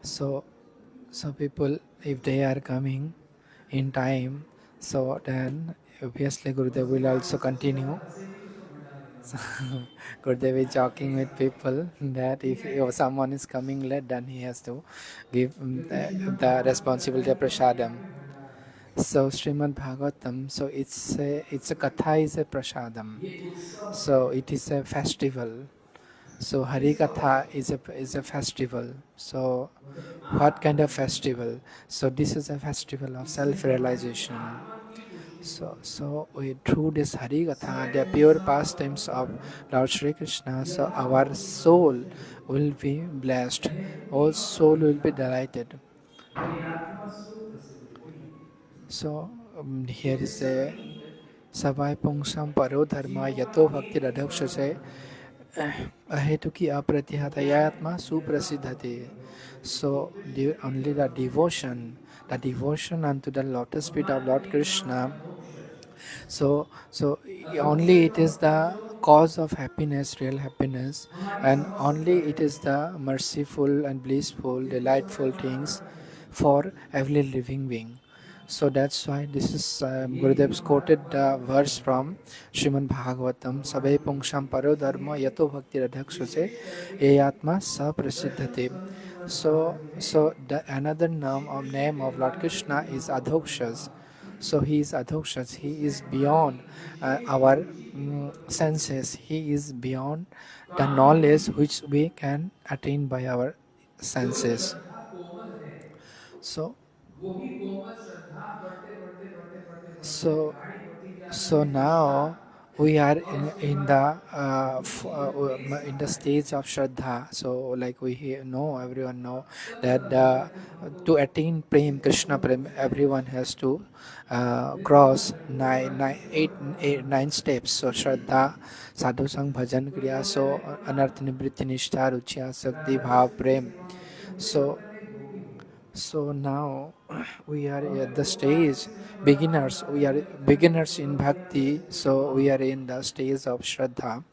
So, so people, if they are coming in time, so then obviously Gurudev will also continue. So, Gurudev is joking with people that if someone is coming late, then he has to give the responsibility of prasadam. So Srimad Bhagavatam, so it's a katha is a prasadam. So it is a festival. So Hari Katha is a festival. So what kind of festival? So this is a festival of self-realization. Through this Hari Katha, the pure pastimes of Lord Sri Krishna, so our soul will be blessed. Our soul will be delighted. So here is a Savai Pungsam Paro Dharma Yato Bhakti Radhakshase Ahetuki Apratihata Suprasiddhate. So only the devotion unto the lotus feet of Lord Krishna. So only it is the cause of happiness, real happiness, and only it is the merciful and blissful, delightful things for every living being. So that's why this is Gurudev's quoted the verse from Srimad Bhagavatam, Sabe Pungsham Paro Dharma Yato Bhakti Radhakshase Eyatma Sa Prasiddhate. So the another name of Lord Krishna is Adhokshas. So he is Adhokshas, he is beyond our senses, he is beyond the knowledge which we can attain by our senses. So so So now we are in the stage of Shraddha. So like know, everyone know that to attain Prem, Krishna Prem, everyone has to cross nine steps. So Shraddha, Sadhu Sang, Bhajan, Kriya, so Anartha Nivritti, Nishtha, Ruchya, Sakti, Bhav, Prem. So so now we are at the stage beginners. We are beginners in bhakti. So we are in the stage of Shraddha.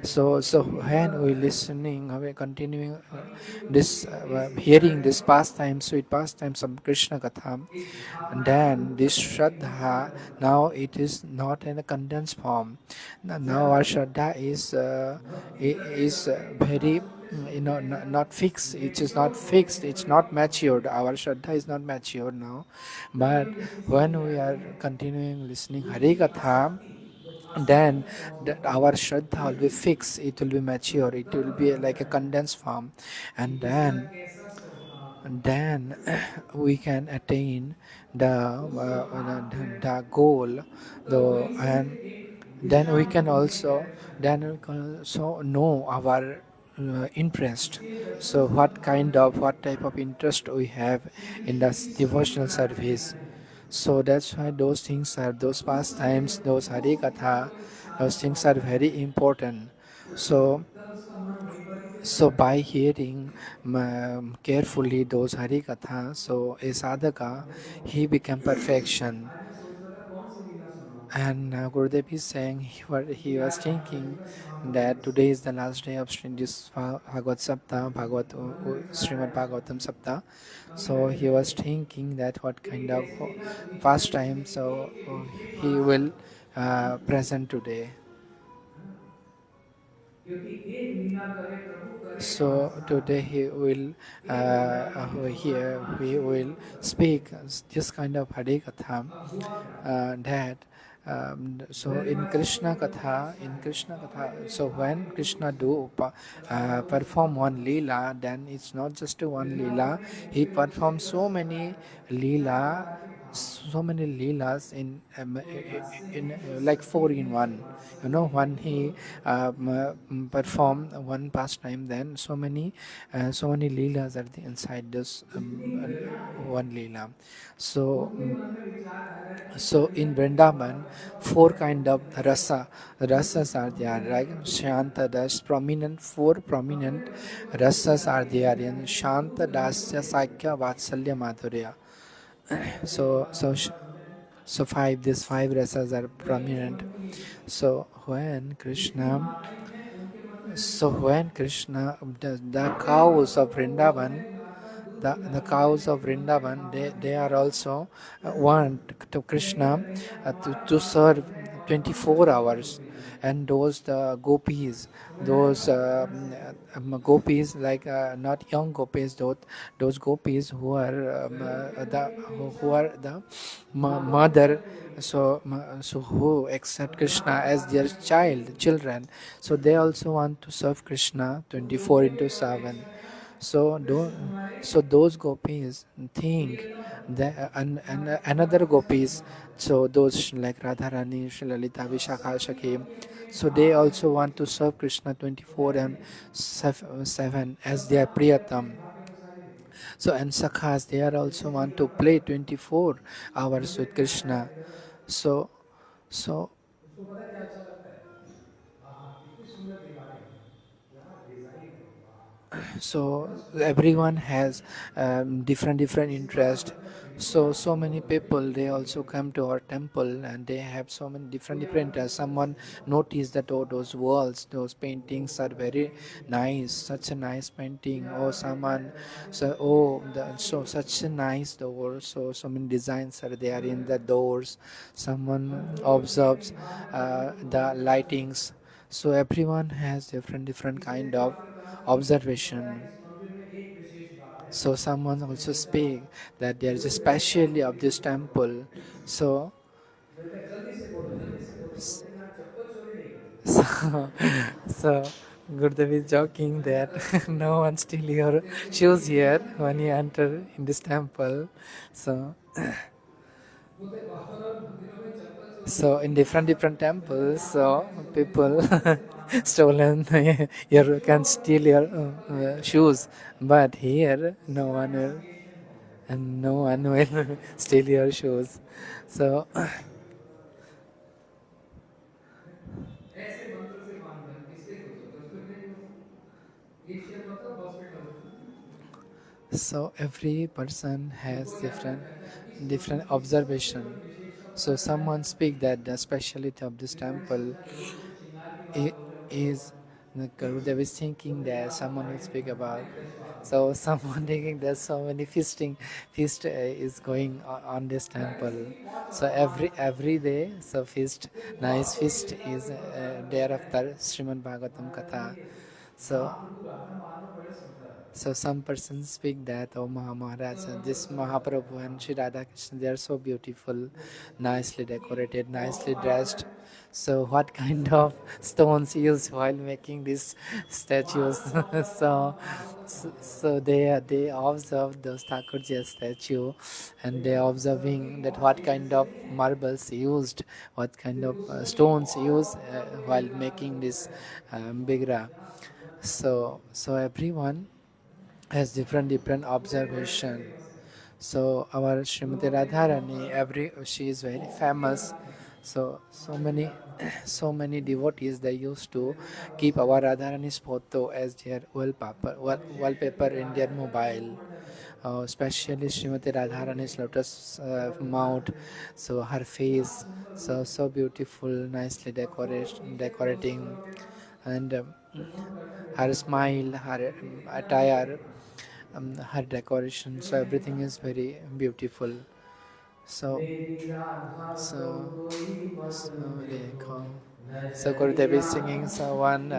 So when we listening, we continuing hearing this pastime, sweet pastimes of Krishna Katha, and then this Shraddha, now it is not in a condensed form. Now our Shraddha is very not fixed. It is not fixed, it's not matured. Our Shraddha is not matured now. But when we are continuing listening Hari Katha, then our Shraddha will be fixed, it will be mature, it will be like a condensed form. And then we can attain the goal, and then we can also know our interest. So what type of interest we have in this devotional service. So that's why those pastimes, those Hari Katha, those things are very important. So so by hearing carefully those Hari Katha, so a sadhaka, he became perfection. And Gurudev is saying he was thinking that today is the last day of this Bhagavad Sapta, Srimad Bhagavatam Sapta. So he was thinking that what kind of pastime so he will present today. So today he will speak this kind of Hare Katha, that so in Krishna Katha, so when Krishna perform one Leela, then it's not just one Leela, he performs so many leelas in like four in one. When he perform one pastime, then so many leelas are inside this one leela. So so in Vrindavan, four kind of rasas are there, right? Shanta das, four prominent rasas are there in Shanta Dasya Sakya Vatsalya Madhurya. So so sh- so these five rasas are prominent. So when Krishna So when Krishna, the cows of Vrindavan, the cows of Vrindavan, they are also want to Krishna to serve 24 hours. And those the gopis, those gopis, like not young gopis, those gopis who are who are the mother, so who accept Krishna as their children, so they also want to serve Krishna 24 into 7. So those gopis think that, and another gopis, so those like Radharani, Shri Lalita, Vishakha, Shaki, so they also want to serve Krishna 24 and 7 as their Priyatam. So and Sakhas, they are also want to play 24 hours with Krishna. So so so everyone has different interest. So many people, they also come to our temple and they have so many different interests. Someone noticed that, oh, those walls, those paintings are very nice, such a nice painting. Or someone, so oh, so such a nice door, so many designs are there in the doors. Someone observes the lightings. So everyone has different kind of observation. So someone also speak that there is a specialty of this temple. So s- so so Gurudev is joking that no one steal your shoes here when you enter in this temple. So so in different temples, so people stolen your can steal your shoes, but here no one will, and no one will steal your shoes. So so every person has different observation. So someone speak that the speciality of this temple i- is, the Garudev is thinking that someone will speak about. So someone thinking there's so many feast is going on this temple. So every day, so feast, nice feast is there after Srimad Bhagavatam Katha. So some persons speak that, oh Maharaj, this Mahaprabhu and Sri Radha Krishna, they are so beautiful, nicely decorated, nicely dressed. So what kind of stones used while making these statues? so, so they observe those Thakurji's statue, and they are observing that what kind of marbles used, what kind of stones used while making this bigra. So everyone has different observation. So our Srimati Radharani, she is very famous. So many so many devotees, they used to keep our Radharani's photo as their wallpaper in their mobile. Especially Srimati Radharani's lotus mount, so her face, so beautiful, nicely decorating, and her smile, her attire, her decoration. So everything is very beautiful. So so so देखो. So Gurudev is singing so one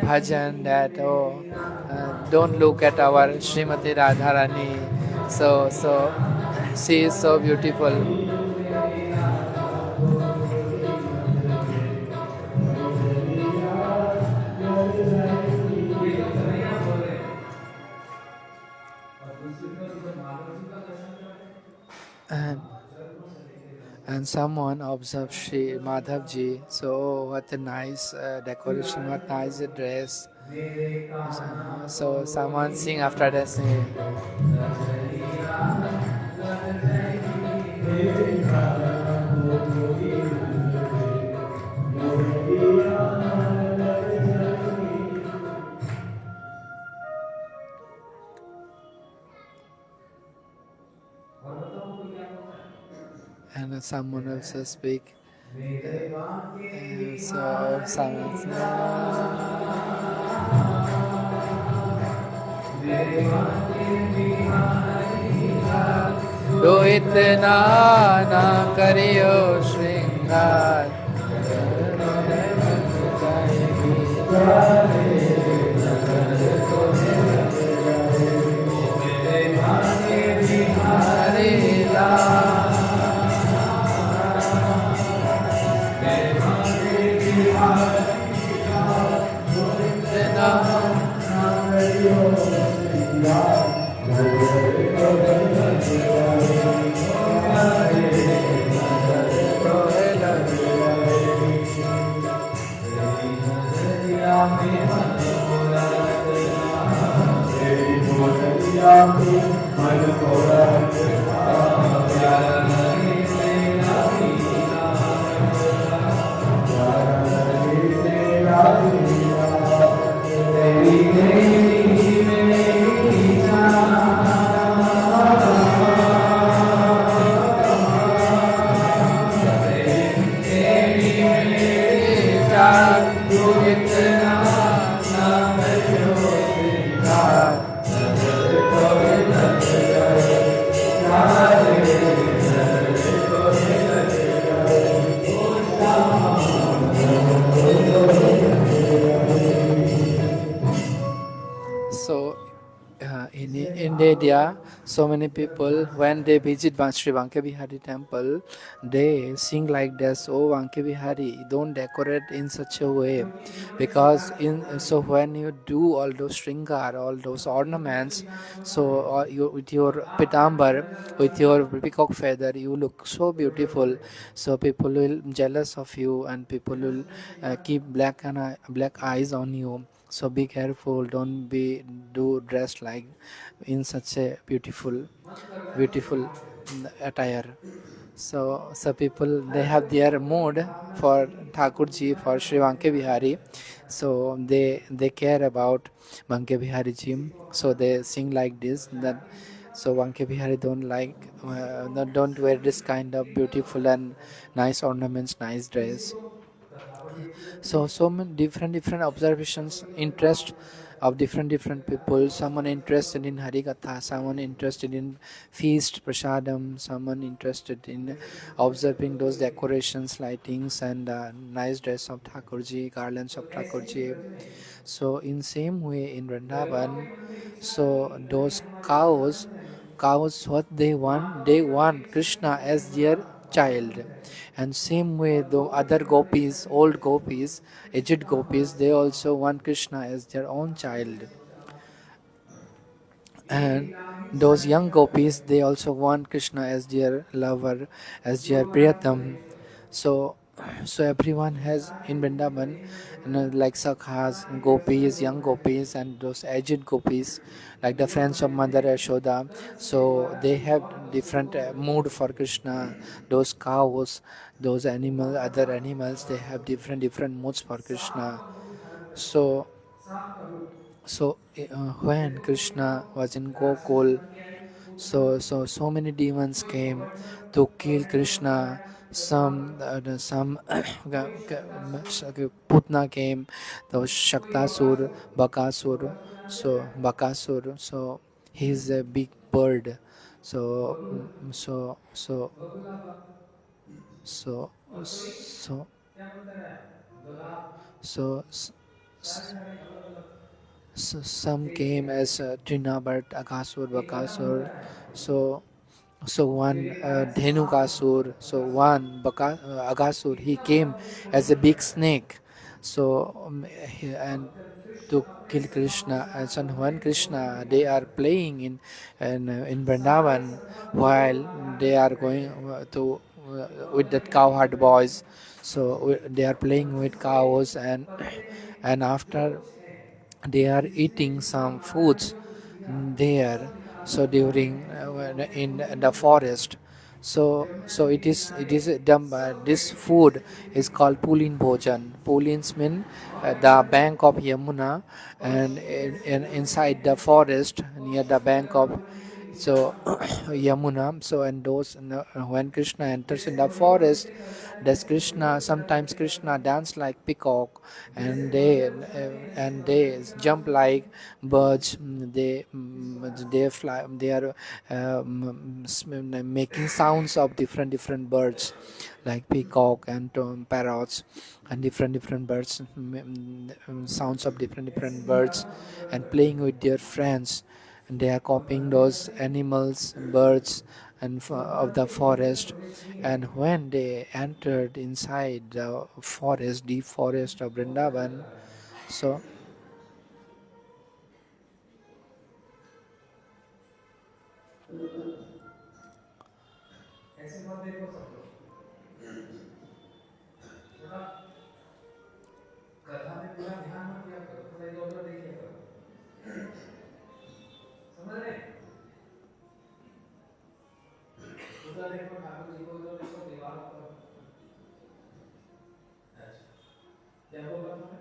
bhajan that, oh, don't look at our Srimati Radharani. So she is so beautiful. And and someone observed Shri Madhavji. So what a nice decoration, what nice dress. So someone sing after that sing. नजरिया लग जाएगी मेरा वो गोरी नजर नजरिया लग जाएगी और बताओ कोई क्या बोलता है And someone also speak. So someone's तो इतना ना करियो श्रृंगार हरे So in India, so many people when they visit Sri Vanke Bihari temple, they sing like this: "Oh Vanke Bihari, don't decorate in such a way," because in so when you do all those shringar, all those ornaments, so you with your pitambar, with your peacock feather, you look so beautiful. So people will jealous of you, and people will keep black eyes on you. So be careful, don't be do dressed like in such a beautiful attire. So people they have their mood for Thakurji, for Sri Vanke Bihari. So they care about Vanke Bihari ji. So they sing like this. That so Vanke Bihari don't like don't wear this kind of beautiful and nice ornaments, nice dress. So many different observations, interest of different people. Someone interested in Harikatha, someone interested in feast prasadam, someone interested in observing those decorations, lightings, and nice dress of Thakurji, garlands of Thakurji. So in same way in Vrindavan, so those cows what they want Krishna as their child. And same way the other gopis, old gopis, aged gopis, they also want Krishna as their own child. And those young gopis, they also want Krishna as their lover, as their priyatam. So so everyone has in Vrindavan, like sakhas, gopis, young gopis, and those aged gopis, like the friends of Mother Yashoda. So they have different mood for Krishna. Those cows, those animal, other animals, they have different moods for Krishna. So when Krishna was in Gokul, so many demons came to kill Krishna. Some Putna came. Those Shaktasur, Bakasur. So Bakasur. So he's a big bird. So mm, so so so so so. s- So some came as Trinabhat, Akasur, Bakasur. So one Dhenukasur, so one Agasur, he came as a big snake. So and to kill Krishna. And so when Krishna they are playing in Vrindavan while they are going to with that cowherd boys. So they are playing with cows and after they are eating some foods there, so during in the forest. So it is this food is called pulin bhojan. Pulins mean the bank of Yamuna, and inside the forest near the bank of so Yamuna. So and those when Krishna enters in the forest, Does Krishna, sometimes Krishna dance like peacock, and they jump like birds. They fly. They are making sounds of different birds, like peacock and parrots, and different birds, sounds of different birds, and playing with their friends. And they are copying those animals, birds, and of the forest. And when they entered inside the forest, deep forest of Vrindavan, so ऐसे मत देखो सब लोग, थोड़ा कथा में पूरा ध्यान मत दिया करो, थोड़ा इधर उधर देखिए करो, समझ रहे? उधर देखो ठाकुर जी को, उधर देखो दीवार पर। अच्छा, क्या बोला तुमने?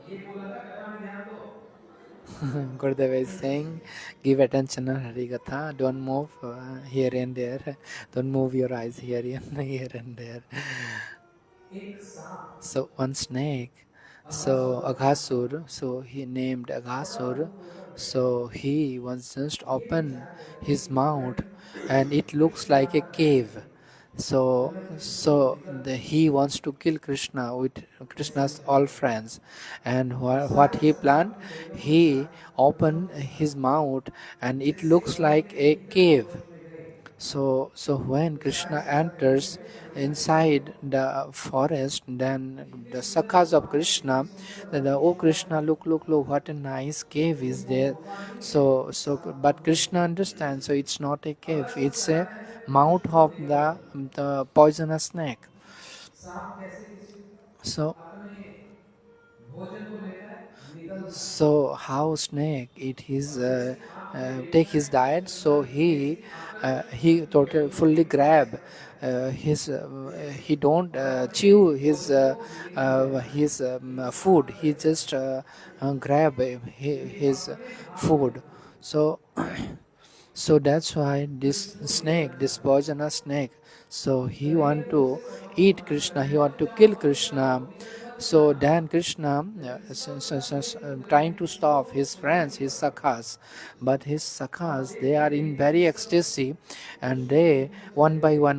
ये बोला था कथा में ध्यान दो। Gurudeva is saying, give attention on Hari Katha, don't move here and there, don't move your eyes here and there. एक सांप So one snake, so Aghasura का नाम था, Aghasur, so he named बड़ा Aghasur, रूप लेकर बैठा था। so he was just ये open विचार करो his कि mouth, when and it looks Krishna like a attacks cave. him, So मतलब so because he wants to kill Krishna with ऐसे Krishna's विचार all करो, friends. And what सारे he planned, संसार की जरूरत he कृष्णा opened मतलब his mouth, and it जिससे looks भर like के a निकट cave. अवस्थी में गए, So when तो सारे Krishna संसार यहीं enters बैठा दिखाई देगा inside उनको। the forest, then कितने the सुंदर sakhas of गुफा है, कितनी Krishna, सुंदर oh बगीचे का Krishna, look, what a nice cave is लेकिन वो there. गुफा नहीं है, But सांप है। Krishna understands, so it's not a cave, अगर वो it's a चाहता है तो mouth कृष्ण को of देखा करो, the poisonous snake. सांप कैसे किसी So अपने भोजन को लेता है, निगलता है। so how snake eat his और जैसी आपको ये take देखना his है diet, so कि जैसी आपका कृष्ण he की totally गति fully है, वैसे grab करता है। his he don't और अपने chew his भोजन को लेके रहता है, food, इंतजार he में रहता just है। grab लेकिन his अपने भाग में food. रहता है। So so that's why this Krishna को देखना snake, this चाहता है। poisonous snake, so he कभी want कभी to उसे समाप्त eat होना Krishna, he करने want को to क्या kill हो चलो Krishna. निकट मत So जाना, then Krishna लेकिन सब करके वो trying गति to को stop his friends, समाप्त his कर देता है। sakhas, but his और sakhas, they देखते are in देखते very ये सब ecstasy, and कृष्ण के they पीछे one चले by गए,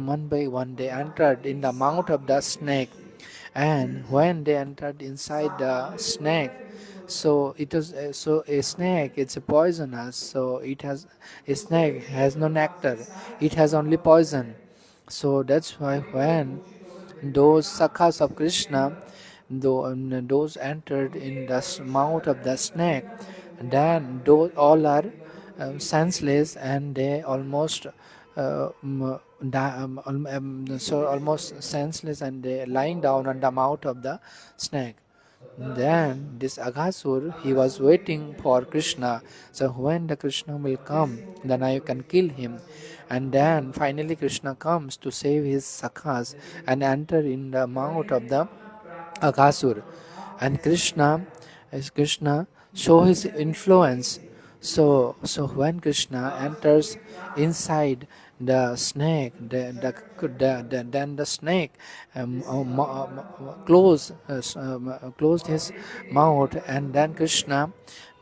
one they और वहां entered पर in एक the mouth सांप of the के विष snake. से, And when they entered inside सांप the अमृत को लेता snake, है कि विष को लेता है? so it was so a snake, it's a poisonous, so it has, a उसको snake विष के has no प्रभाव से nectar, सारे it has संसार only प्रभावित है। poison. So that's why कभी कभी when मूर्छित होकर गिर those पड़ेगा sakhas of स्त्री के Krishna, अंदर, those entered और in एक the परीक्षा mouth of करने the की snake, कठिनता में उन्हें आज then भी those अपने all गुरु के are निकट होकर गिर पड़े थे। senseless, and they almost so almost senseless, and they वो lying बहुत down on the गहरा mouth था। of the snake. तो तब Then Krishna this Aghasur, he was Aghasura के waiting for अंदर प्रवेश Krishna. किए, So when the Krishna will और जैसे come, ही वो then अंदर I can प्रवेश किए, kill him. अघासुर ने अपना And मुंह then बंद कर finally लिया। Krishna comes to save his sakhas लेकिन and enter in the कवि mouth ने of the अपना प्राकृतिक Aghasur. प्रभाव And ऐसा Krishna, दिखाया as Krishna, कि show his दुनिया के कोई influence. से So when Krishna Aghasura enters के प्राण inside the snake, then the snake जैसे कवि बड़ा भावुक closed था, closed और his देखते देखते mouth, and अघासुर then मर गया, Krishna,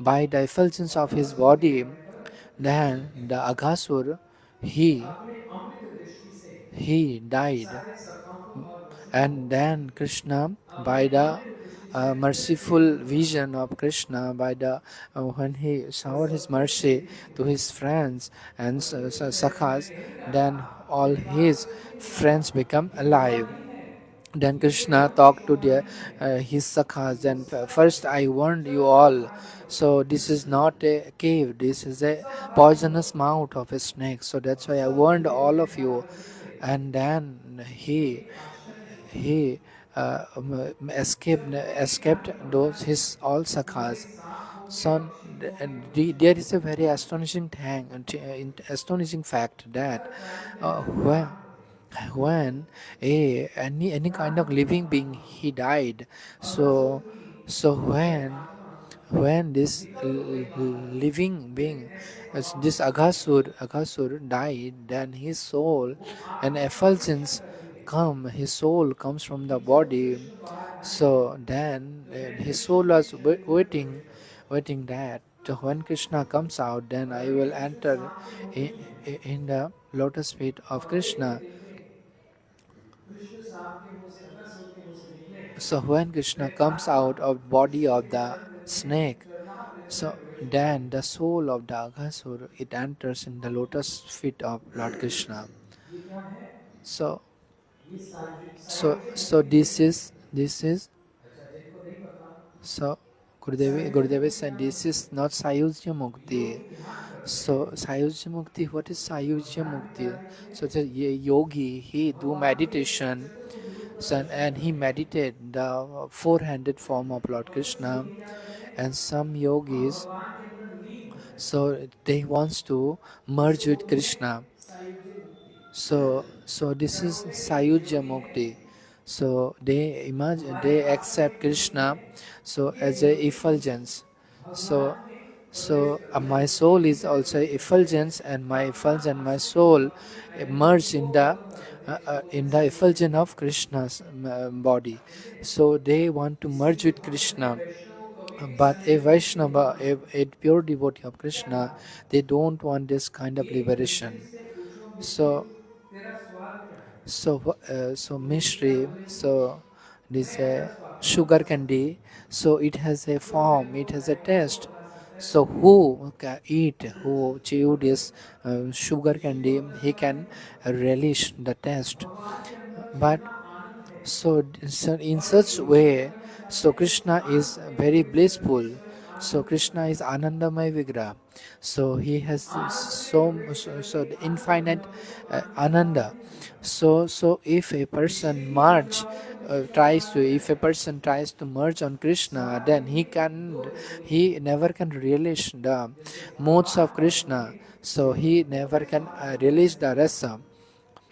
by the effulgence और of his अघासुर के body, मरने पर then the Aghasur, he अपने अमृत दृष्टि से he died. सारे सखाओं और रसिकों And को then Krishna, अपने by the अमृत दृष्टि से merciful दृष्टिगोचर कर vision दिया। of Krishna, by the when he वो showered his सब फिर से mercy जीवित to हुए। his friends and और कृष्ण जैसे मैं sakhas, कह नहीं then रहा, all मेरी बात को his गलत नहीं समझना, friends become ये बुरा alive. नहीं है, Then ये Krishna केवल एक talked to वार्निंग है his sakhas. कि वो Then सत्य first है। I warned you चलो सब all. भाग निकलो, So this is not a cave. This is a सब भाग निकलो, poisonous mouth of a snake. So that's और why I सब warned उड़े all उड़े of भाग you. कर निकले। And then लेकिन आश्चर्य है he जब कोई escaped ज्ञानी होता those है, his all वो sakhas. एक सांप हो के So पक्षी हो के there मनुष्य is a हो, very astonishing thing, astonishing fact that हर प्राणी के uh, अंदर when प्राण होते हैं। when any kind प्राण of होने के living being बाद he died. अघासुर So की so वह when आत्मा when this living being, this Aghasur died, then his soul and effulgence come, his soul comes from the body. So then his soul was waiting that when Krishna comes out, then I will enter in, in the lotus feet of Krishna. Krishna सांप के मुंह से, अगसुर के मुंह से निकले, So when Krishna मैं comes आत्मा out हूँ, of body of इसी the चरण रज में snake, चरणामृत में so प्रवेश किया। then the soul of the Aghasur, it enters in the lotus feet of Lord Krishna. ये क्या है? So ये सायुज्य so मुक्ति है। this is अच्छा, जिनको नहीं पता, so Gurudev सायुज्य said क्या this होती is not Sayujya है? Mukti. योगी ध्यान करते हैं, So Sayujya Mukti, what is और Sayujya ध्यान में क्या Mukti? देखते So हैं? the yogi, he do भगवान के meditation, चतुर्भुज रूप का so, दर्शन and he करते हैं। meditate the four-handed form of Lord और कुछ Krishna. योगी क्या करते हैं? And some हम yogis, भगवान के अंदर लीन हो जाएं। so they wants to इसे merge with बोलते हैं Krishna. सायुज्य मुक्ति। So this क्या is बोलते हैं? एक Sayujya योगी है, Mukti. So they imagine, हमारे they आत्मा accept एक योगी है, Krishna so ये as a Yogi effulgence. So भगवान में प्रवेश so करते my हैं। soul is किसमें also प्रवेश करते हैं? effulgence, and my अपना effulgence, my अस्तित्व, soul अपनी आइडेंटिटी merge को in the खत्म कर देते हैं। इसको बोलते हैं सायुज्य effulgence of मुक्ति। Krishna's body. समझे? So they want to इसलिए merge जो with भक्त हैं, Krishna. वैष्णव कभी भी But a सायुज्य मुक्ति नहीं Vaishnava, मानते। a pure devotee of क्या Krishna, मानते हैं? they don't want this kind of एक मिस्त्री liberation. से पूछो, मिस्त्री, So तेरा स्वाद क्या है? so वो मिस्त्री क्या Mishri, बोलेंगे? so this मैं ऐसा स्वाद, कौन sugar सा स्वाद? candy, so it has a जो मेरे form, को it has a खाएगा वो taste. बता सकता है So स्वाद क्या है। who can eat, who chew this sugar मिश्री को candy, अपना he स्वाद can नहीं पता। relish the taste. भगवान के अंदर But जितना आनंद है, so in और एक such योगी क्या way, करना चाहता so है? Krishna is आनंद में very प्रवेश करके blissful. स्वयं So आनंदित Krishna बनना is चाहता है। Anandamay Vigraha. So he has आनंद में so प्रवेश so करके the आनंद बन infinite जाओगे तो Ananda. आनंदित हो जाओगे। So if a मिश्री person की बन merge, जाओगे तो मिश्री का स्वाद नहीं if a आएगा। person tries to merge on Krishna, स्वाद के then लिए दो तरीके हैं। he never can relish the जैसे modes भगवान of का Krishna. बोलेंगे So तो he दो never में can स्वाद होता है। relish the rasa.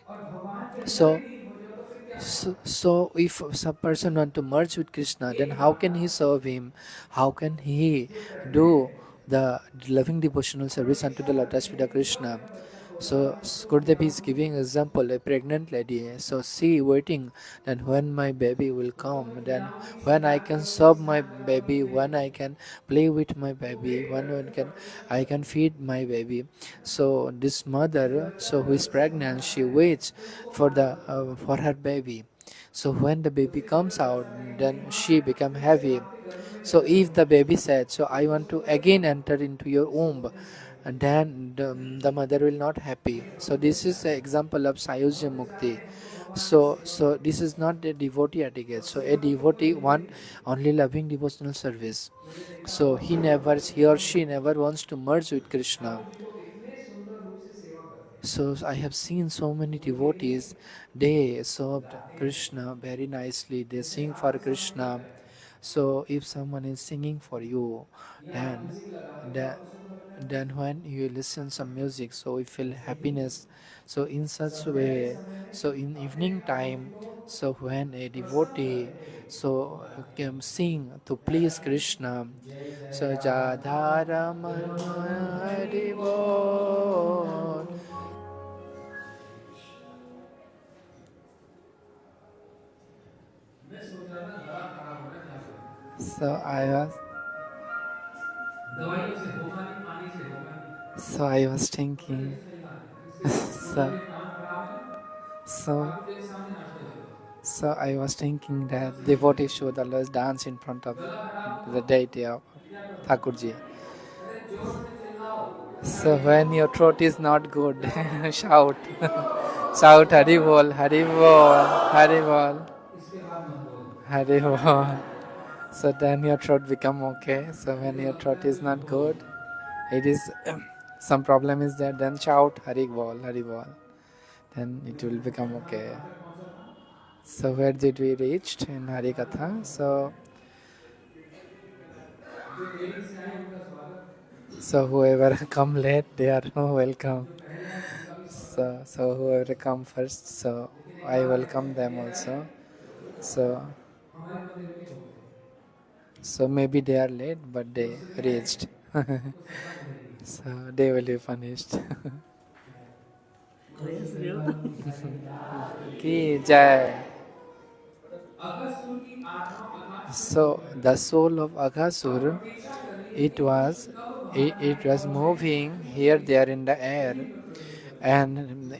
और भगवान के अंदर ही So लीन हो जाओ तो फिर क्या So, स्वाद? so if some person want to merge with Krishna, then एक how बात can he ध्यान serve रखो, him? How can he जो प्रेग्नेंट do है, the loving devotional बड़ी service unto इच्छा the करती lotus feet है of कि जब Krishna? मेरा बच्चा छोटा So था उसको Gurudev is खिलाऊं, giving example, a pregnant lady. So she waiting, then when my baby will उसको मैं come, then खिलाऊंगी, when I श्रृंगार can करूंगी, serve my स्नान कराऊंगी, baby, when I खिलाऊंगी। can play with my वो baby, वेट करती है, can बड़ी इच्छा I can करती है feed my baby. So this कि mother, बच्चा so who is गर्भ से pregnant, बाहर she आए waits तो उसको for आनंद हो। for her baby. So when the तो baby फिर जब comes बच्चा out, कहे मेरी then माँ she मैं become फिर से heavy. आपके गर्भ में So प्रवेश if the करूंगी, baby said, so I तो want उसको to बोले क्या? again enter into your इसको womb, बोलते हैं सायुज्य and मुक्ति। then the mother will not happy. ये So भक्त this is चाहते an हैं। example of Sayujya भक्त चाहते Mukti. हैं हमको भगवान की So सेवा so करनी this है, is not the devotee और etiquette. So a सेवा किसको devotee करनी want है? only loving devotional service. मैंने देखा So बहुत सारे भक्त he or जीवन she में never wants to merge with Krishna. Thakur ji को इतने सुंदर रूप से सेवा करते हैं, So I have seen so many वो ये नहीं devotees, they served गाते हैं। Krishna very nicely, they जैसे sing for आपके सामने कोई Krishna. है, So if someone is singing for you, यहाँ then म्यूजिक लगाते हो तो then आपको सुख लगता है। then when you listen some music, so you feel वैसे ही happiness. So in such संध्या के way, समय में so in अपने evening ठाकुर जी time, को so when a प्रसन्न devotee करने के लिए so बुलाते हैं। can sing to क्या please करते हैं? Krishna. जय जय So राधा Jadhara जय मन Mana हरि Hari बोल। Bol. मैं सोच रहा था गला खराब हो रहा है, क्या करूं? So I was दवाइयों से होगा नहीं, पानी से होगा नहीं, so I was तो बड़े thinking. नुस्खे निकालते हैं। इसके बोलो So ये कान खराब है, so ठाकुर जी के सामने नाचते हुए करो, so I was thinking वो that सबसे ठीक devotees रहेगा। should always dance in front of गला खराब हुआ the deity of तो क्या करो? Thakurji. अरे जोर से चिल्लाओ, So Hari when your throat is not बोल, good, क्या बोलो? shout, तो shout Hari शाबाश, Bol, Hari Bol, Hari Bol, इसके बाद मत बोलो। Hari Bol. So then your throat become okay. So when मुझे your लगता throat है is कुछ not हो, good, it is some problem is there. Then shout Hari Bol, Hari Bol. Then it will become हमारा okay. Concept कौन सा था? So where did we reached in Hari हमारा Katha? कॉन्सेप्ट So जो देरी से आए उनका स्वागत, so whoever come late, they are welcome. जो पहले आए उनका भी स्वागत, So whoever come first, so लेकिन एक I बात welcome है, them ये है also. So हमारे मंदिर में नहीं होते। So maybe they are late, but तो they उससे क्या है, reached. उसको सजा मिलेगी। So they will be punished. बोलो श्री वृंदावन बिहारी लाल Ki jai. अगस्त्य की आत्मा आकाश में So पहुंच गई the soul of और Aghasur, प्रतीक्षा कर रही है it कि कृष्ण was कब it, वहां जाए it was और मैं moving कृष्ण here से there in the air, प्रेम में प्रवेश करूं। and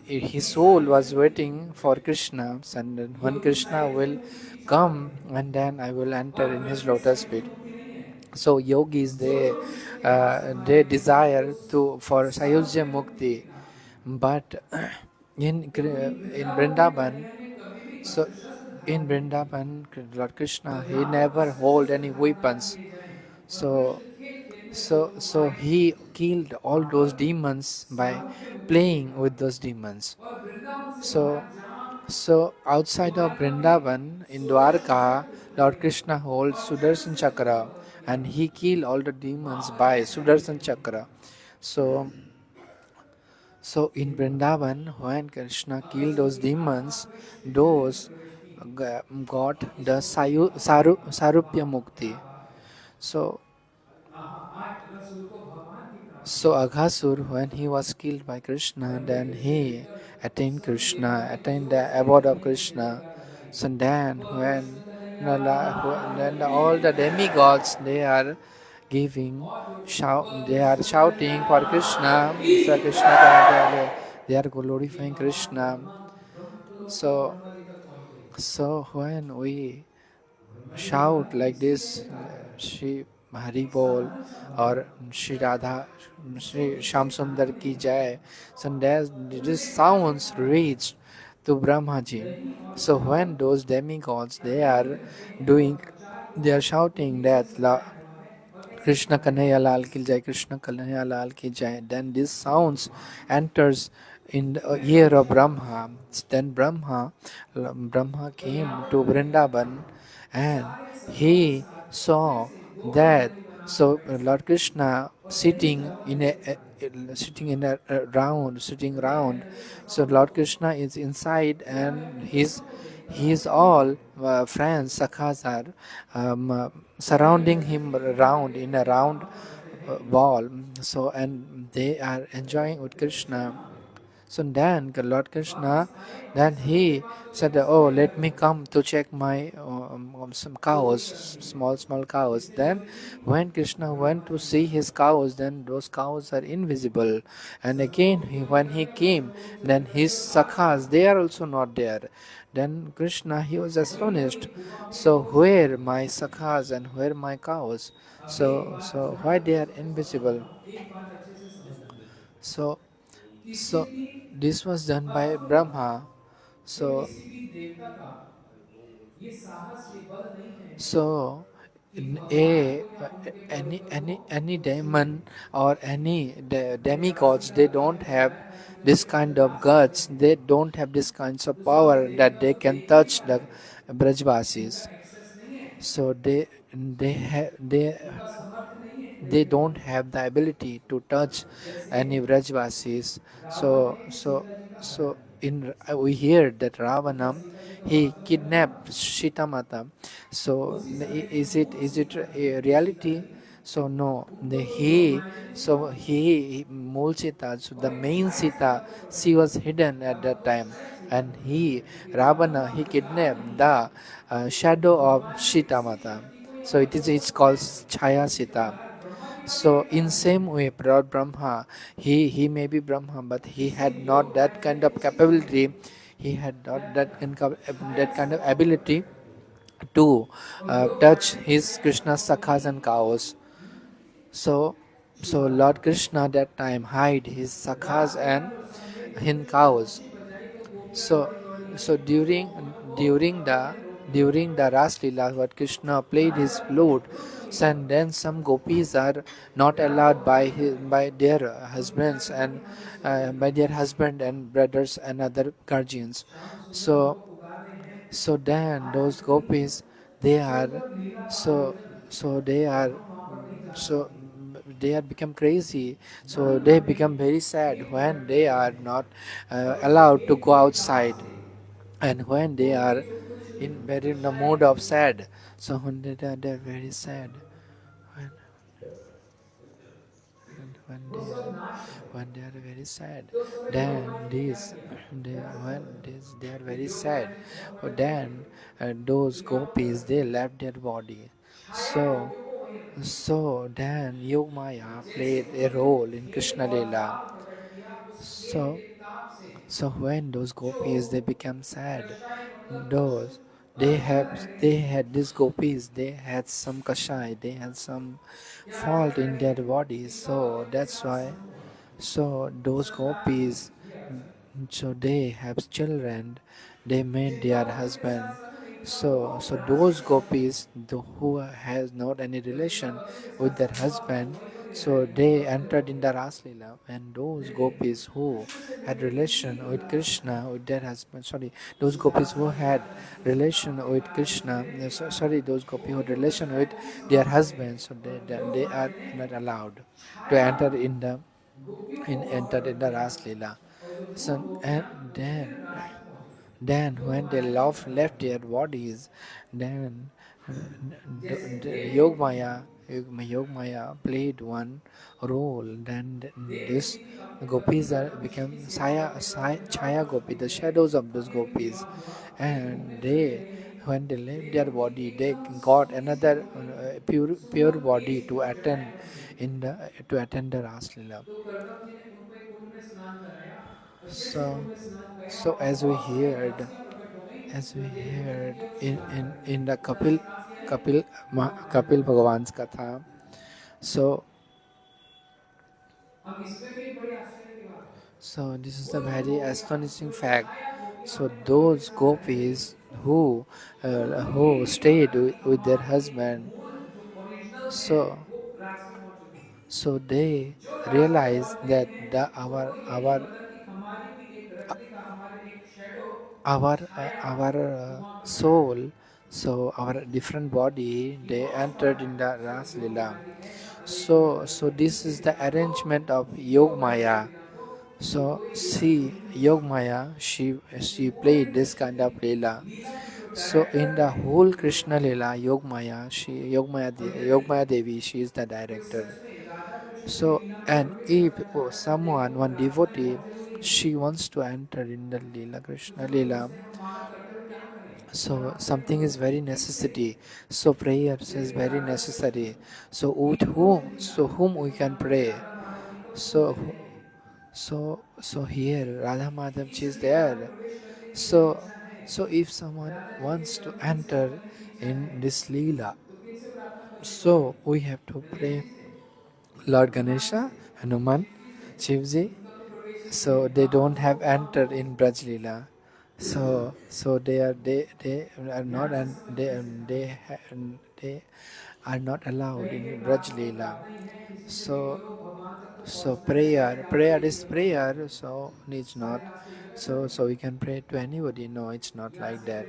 his ये soul सारी was शक्ति waiting for Krishna. And then when Yogi Krishna side से will मुक्ति की इच्छा करते come, हैं and then I will enter और in his व्यक्ति lotus साइड से feet. मुक्ति नहीं है। So yogis जो लोग कृष्ण के पास they समाधि लेते हैं वो desire to for Sayujya सर्वत्र मुक्ति के Mukti, खिलाफ है, but क्योंकि In वृंदावन की Vrindavan, नगरिया में कभी भी so अस्त्र शस्त्र in धारण नहीं किए। Vrindavan, Lord और Krishna, he जहां पर never अस्त्र hold शस्त्र any धारण ना weapons. किए जाएं और So कृष्ण खेल खेल में so सबको so घुमाएं, he killed all वहां पर those demons by सारूप्य मुक्ति की playing with प्राप्ति those है। demons. और वृंदावन से So बाहर जहां so outside of द्वारका में Vrindavan, in सुदर्शन Dwarka, चक्र Lord उठाए Krishna holds अक्षय Sudarshan से शत्रुओं का Chakra, वध किया, and he killed all the वहां demons पर by ऐसा नहीं है Sudarshan कहीं। Chakra. So so in एक बार Vrindavan, when Krishna killed Agastya those की आत्मा demons, वृक्ष के जड़ में those प्रवेश की got और the इसको भगवान की प्राप्ति हुई। वाह, Sarupya क्या Mukti. बात है। So आज अगस्त्य को भगवान की प्राप्ति so हुई। Aghasur, when he was killed by Krishna, then Brahmadev से he लेकर attained सब Krishna, देवताओं ने attained जो the प्रेम abode of करने के लिए Krishna. जयकार लगाई, So then, वह when Krishna Kanhaiya Lal then all the की demigods they are giving और जो they are Krishna Kanhaiya shouting for Krishna. की So Krishna they are ये glorifying बात Krishna. ब्रह्मलोक से So ब्रह्मा जी तक पहुंच गई। so when we Brahma ji ने shout कहा like इसी को this, कहा जाए Shri Hari एक Bol साधारण सा or भक्त Shri Radha, जो Shri किसी Sham स्थान Sundar में ki नहीं है, Jai. So this उनके पास एक sounds थाल है, reached to Brahmaji. दही और So चावल when those demigods रखने के लिए रखे हैं और doing, प्रचार को they are shouting फूलों से that सजाया हुआ है और कहते हैं Krishna खाने Kanhaiya को। Lal ki jai, Krishna Kanhaiya Lal ki jai. Then this sounds enters in the मैं ear of प्रतीक्षा Brahma. करूं, Then Brahma तो यहाँ came पर to क्या है, Vrindavan, and सारे सखाओं के he साथ फिर saw से गोप that. मंडली बनाकर So बैठ गए Lord Krishna और कहने लगा प्रभु के साथ, sitting in a round, sitting दुनिया के round. अंदर के So सखाओं Lord को Krishna is inside, या and व्यक्ति वस्तु को देखकर his आश्चर्य नहीं all है, friends, sakhas are दुनिया के surrounding अंदर him के जो बड़े round बड़े in a नेता round वहां पर बैठे थे, wall. So and they are enjoying with way Krishna Krishna. कहाँ गए, So then Lord Krishna, वापस आए और then सभी के he पास तो said, देखा "Oh, सारे let घर me भरे, come to check my some चोरी cows, करने के लिए। small cows." किसने Then चोरी की, when Krishna went Brahma to ji see ने। his cows, then those cows are invisible. And सखाओं again, की चोरी when he करने पर came, प्रभु ने चोरी then करने his का पाप किया, sakhas they are also not there. Then Krishna he was वही कभी astonished. गुफा में So बहुत सारे where लोग my रहते थे। sakhas and where my cows? अब एक बात So जहां why तक they मैं are सबको invisible? समझाऊं, एक बात अच्छे से समझना, So किसी so भी this was done by अस्त्र का Brahma. या So किसी भी देवता का ये साहस, ये बल नहीं है so कि भगवान a को या उनके पर्वतों को any खुद छू ले। demon or any मैंने रास demigods, लीला they काल don't में have बताया था कि जब this कृष्ण kind of रास करते guts. हैं They don't have this kinds of तो सारे power that देवता they तो can देख ही नहीं touch पा the रहे, उनका Brajvasis. एक्सेस नहीं है, So they have उनका समर्थ नहीं है they देखने का। don't have the ability to touch जैसे any Vrajvasis. रावण So ने so सीता जी का so अपहरण किया, in we hear that तो क्या Ravana सीता जी का he वास्तव में अपहरण kidnapped हुआ? Sita Mata. So उसी समय वो is it सीता थी a जो सीता reality? थी, So no, उनको तो he इमेजिन था so he Mool Sita, so और the एक main छाया Sita, सीता को अपहरण she किया, was hidden at Ravan that को time, छाया सीता and को अपहरण he किया, क्योंकि रावण Ravana का he विचार kidnapped नहीं था, the shadow of भगवान ने Sita किसी Mata. शक्ति को ये So it's अवबोध called कराया Chaya कि Sita. महाराज ब्रह्मा जी का भी So यही in कारण है, same way, Lord Brahma, he may be Brahma, but he जिसको had not योग that कहते kind हैं of उसी समय capability. He had not Chhaya that kind of सत्ताओं को ability प्रकट कर दी। to और योग touch माया ने his छाया Krishna's सत्ताओं को sakhas he and cows. Hmm, So so छुपा Lord दिया। Krishna that time hide his रास sakhas लीला and जो संगे जब hin कृष्ण cows. बंसी बजाई तो गोपियां So दौड़ी दौड़ी so गोपियों को during उन्होंने रोक दिया। the Ras Leela, what Krishna played यहाँ his तक flute, रुक नहीं so and pi. then some gopis are not यहाँ तो allowed by अटक गई, by their गोपियां husbands कहीं and कि हमें छोड़िए, by their husband and brothers and other guardians. Shyam सुंदर So हमको पुकार रहे हैं, so then आज those चलिए। gopis they तो are जब लीला खत्म हो so गई so they तो are हम वहां पर नहीं जा so सकते। they are become crazy, so Nand they Pandit become very sad एक when मिनट के they लिए are आए not और allowed to एक go ही दास outside, से and when they Gopi are जो कुछ in very in the mood of sad. So when they're very sad, when when they are very sad, then they are very sad, then those gopis they left their body. So then Yogmaya played a role in Krishna Leela. So when those gopis they become sad, those they had these gopis, they had some kashai, they had some fault in their bodies. So that's why, so those gopis, so they have children, they made their husband. So those gopis, who has not any relation with their husband, so they entered in the Raslila, and those gopis who had relation with Krishna with their husband, sorry, those gopis who had relation with Krishna, sorry, those gopis who had relation with their husband, so they are not allowed to enter in the entered in the Ras Leela. So, and then when they left their bodies, then Yogmaya played one role. Then this gopis became Chaya Gopi, the shadows of those gopis, and they, when they left their body, they got another pure body to attend the Ras Leela. So, as we heard, in the Kapil Bhagavan's Katha, so this is a very astonishing fact. So those gopis who stayed with their husband, so they realized that our soul, so our different body, they entered in the Ras Lila. So this is the arrangement of Yogmaya. So see, Yogmaya, she played this kind of Leela. So in the whole Krishna Leela, Yogmaya Devi, she is the director. So, and if one devotee, she wants to enter in the Leela, Krishna Leela, so something is very necessity. So prayers is very necessary. So with whom we can pray. So here RadhaMadhav is there. So if someone wants to enter in this Leela, so we have to pray Lord Ganesha, Hanuman, Shivji. So they don't have entered in Braj Leela. So they are not, and they are not allowed in Braj Leela. So prayer is prayer, so needs not. So we can pray to anybody. No, it's not like that.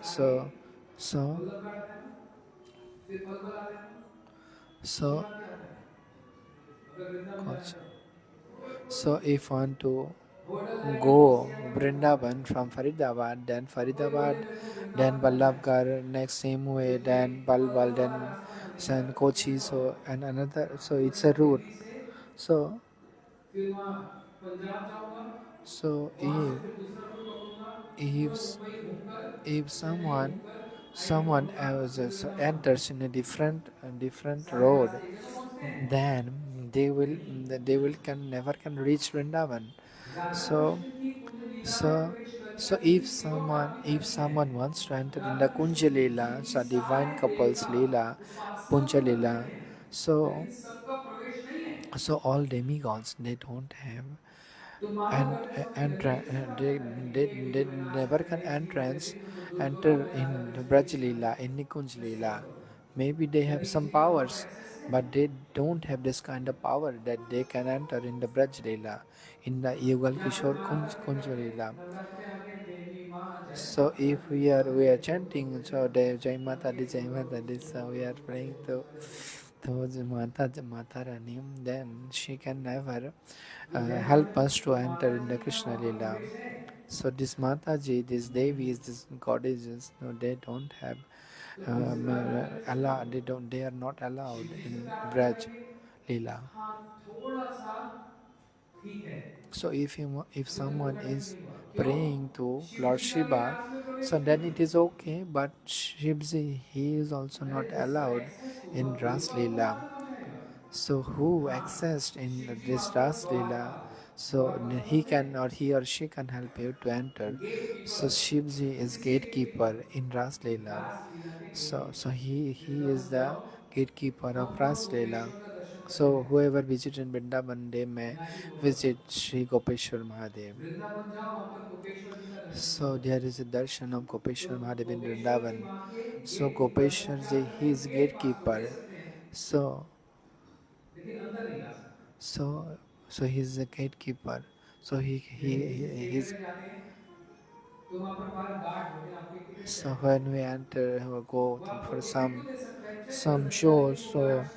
So so so Gotcha. So if want to go Vrindavan from Faridabad, then Vallabhgarh, next same way, then Balwal, then San Kochi, so and another, so it's a route. So so if if someone else enters in a different road, then they will can reach Vrindavan. So So, if someone wants to enter in the Kunja Leela, so divine couples Leela, Punja Leela, so all demigods they don't have they never can enter in the Braj Leela, in Nikunj Leela. Maybe they have some powers, but they don't have this kind of power that they can enter in the Braj Leela, in the Yugal Kishore Kunj Leela. So if we are chanting, so the Jai Mata Di, so we are praying to Mata Rani, then she can never help us to enter in the Krishna Lila. So this Mataji, these Devis, these goddesses, no, they don't have Allah. They are not allowed in Braj Leela. ठीक है, So if someone is क्यों? praying to Shiv Lord जी का भी Shiva, रास में प्रवेश so नहीं then है। it is okay. But Shivji, he is also अरे not जिसका allowed एक्सेस होगा in वही Ras तो आपको Leela. वहां तक पहुंचाएगा। So who हाँ, accessed Shiv in ji this वहां पर Ras Leela, द्वारपाल, so द्वारपाल he समझते can हैं? or he or she can help you to enter. Gate So keeper, Shivji is किसके gatekeeper? gatekeeper in Ras Leela. Ras Leela के gate So keeper. he is Vrindavan the जाओ, gatekeeper of कौन कौन Ras Leela. Gopeshwar का दर्शन करने So गए? whoever visit in Vrindavan, they may Meenakshi बोलो, visit Sri Gopeshwar Mahadev. Vrindavan जाओ, वहां पर गोपेश्वर जी का दर्शन So करो। there is a darshan of तो Gopeshwar Mahadev in Gopeshwar ji Vrindavan. वहां के So गेट कीपर है, वो Gopeshwar क्या ji, करते he हैं? is गेट पास तो दे gatekeeper. सकते हैं, So लेकिन अंदर नहीं ला सकते। so so he is the gatekeeper. So जैसे किसी थिएटर he's में जाते हैं, तो वहां पर बाहर गार्ड होते हैं, आपको एक टिकट so चाहिए, when we enter or go वो आपको for टिकट तो दे सकता है, चेक कर some सकता है, shows, लेकिन वो गार्ड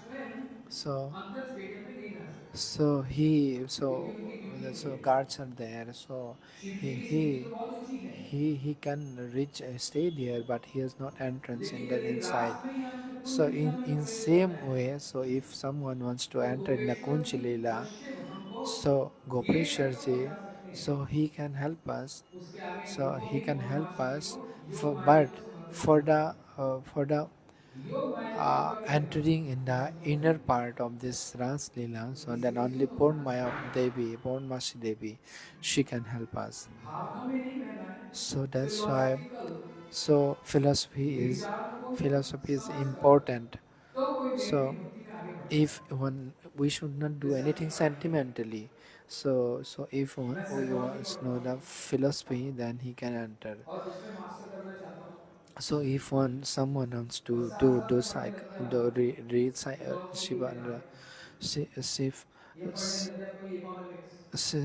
so स्वयं so अंदर स्टेडियम में नहीं जा सकते, so he क्योंकि so उनकी ड्यूटी नहीं so है। guards are there. So Shiv ji he की सीढ़ी तो he बहुत ऊंची है, he can reach stay there, but he has not entrance in लेकिन the यदि inside. रास में ही आपको So कुंज लीला में in प्रवेश करना same है, way, so if someone wants to तो enter in the Gopeshwar Kunj जी और Leela, शिव हमको so गेट तक Gopeshwar तो ji, पहुंचा सकते हैं, so he can help us. उसके आगे So हमको he भी can पौन help मासी जी us को, योग for माया जी but को समर्पित for करना the होगा। योग माया जी कृपा करेगा, entering in मैं the हमको inner बताऊंगा। part of this Ras Leela, तो so किसी then को only क्यों घबराना है? Purnmaya Devi, Purnmasi Devi, she can help us. भावना में नहीं बहना है, So that's why philosophical so विचारों को philosophy is समझ कर important. तो कोई व्यक्ति So भक्ति में आगे बढ़ता है। if one we should not do जैसे anything हमने बात की है, sentimentally. So if मैं we साइकोलॉजी want to पढ़ता know हूँ the philosophy, then he can enter. और उसमें मास्टर करना चाहता हूँ, So if someone wants और to साथ साथ do मैं पढ़ाई psych करता do रहूँगा, read तो आपको क्यों Shiva गिरावे? ये पढ़ने s- लग जाए कोई economics,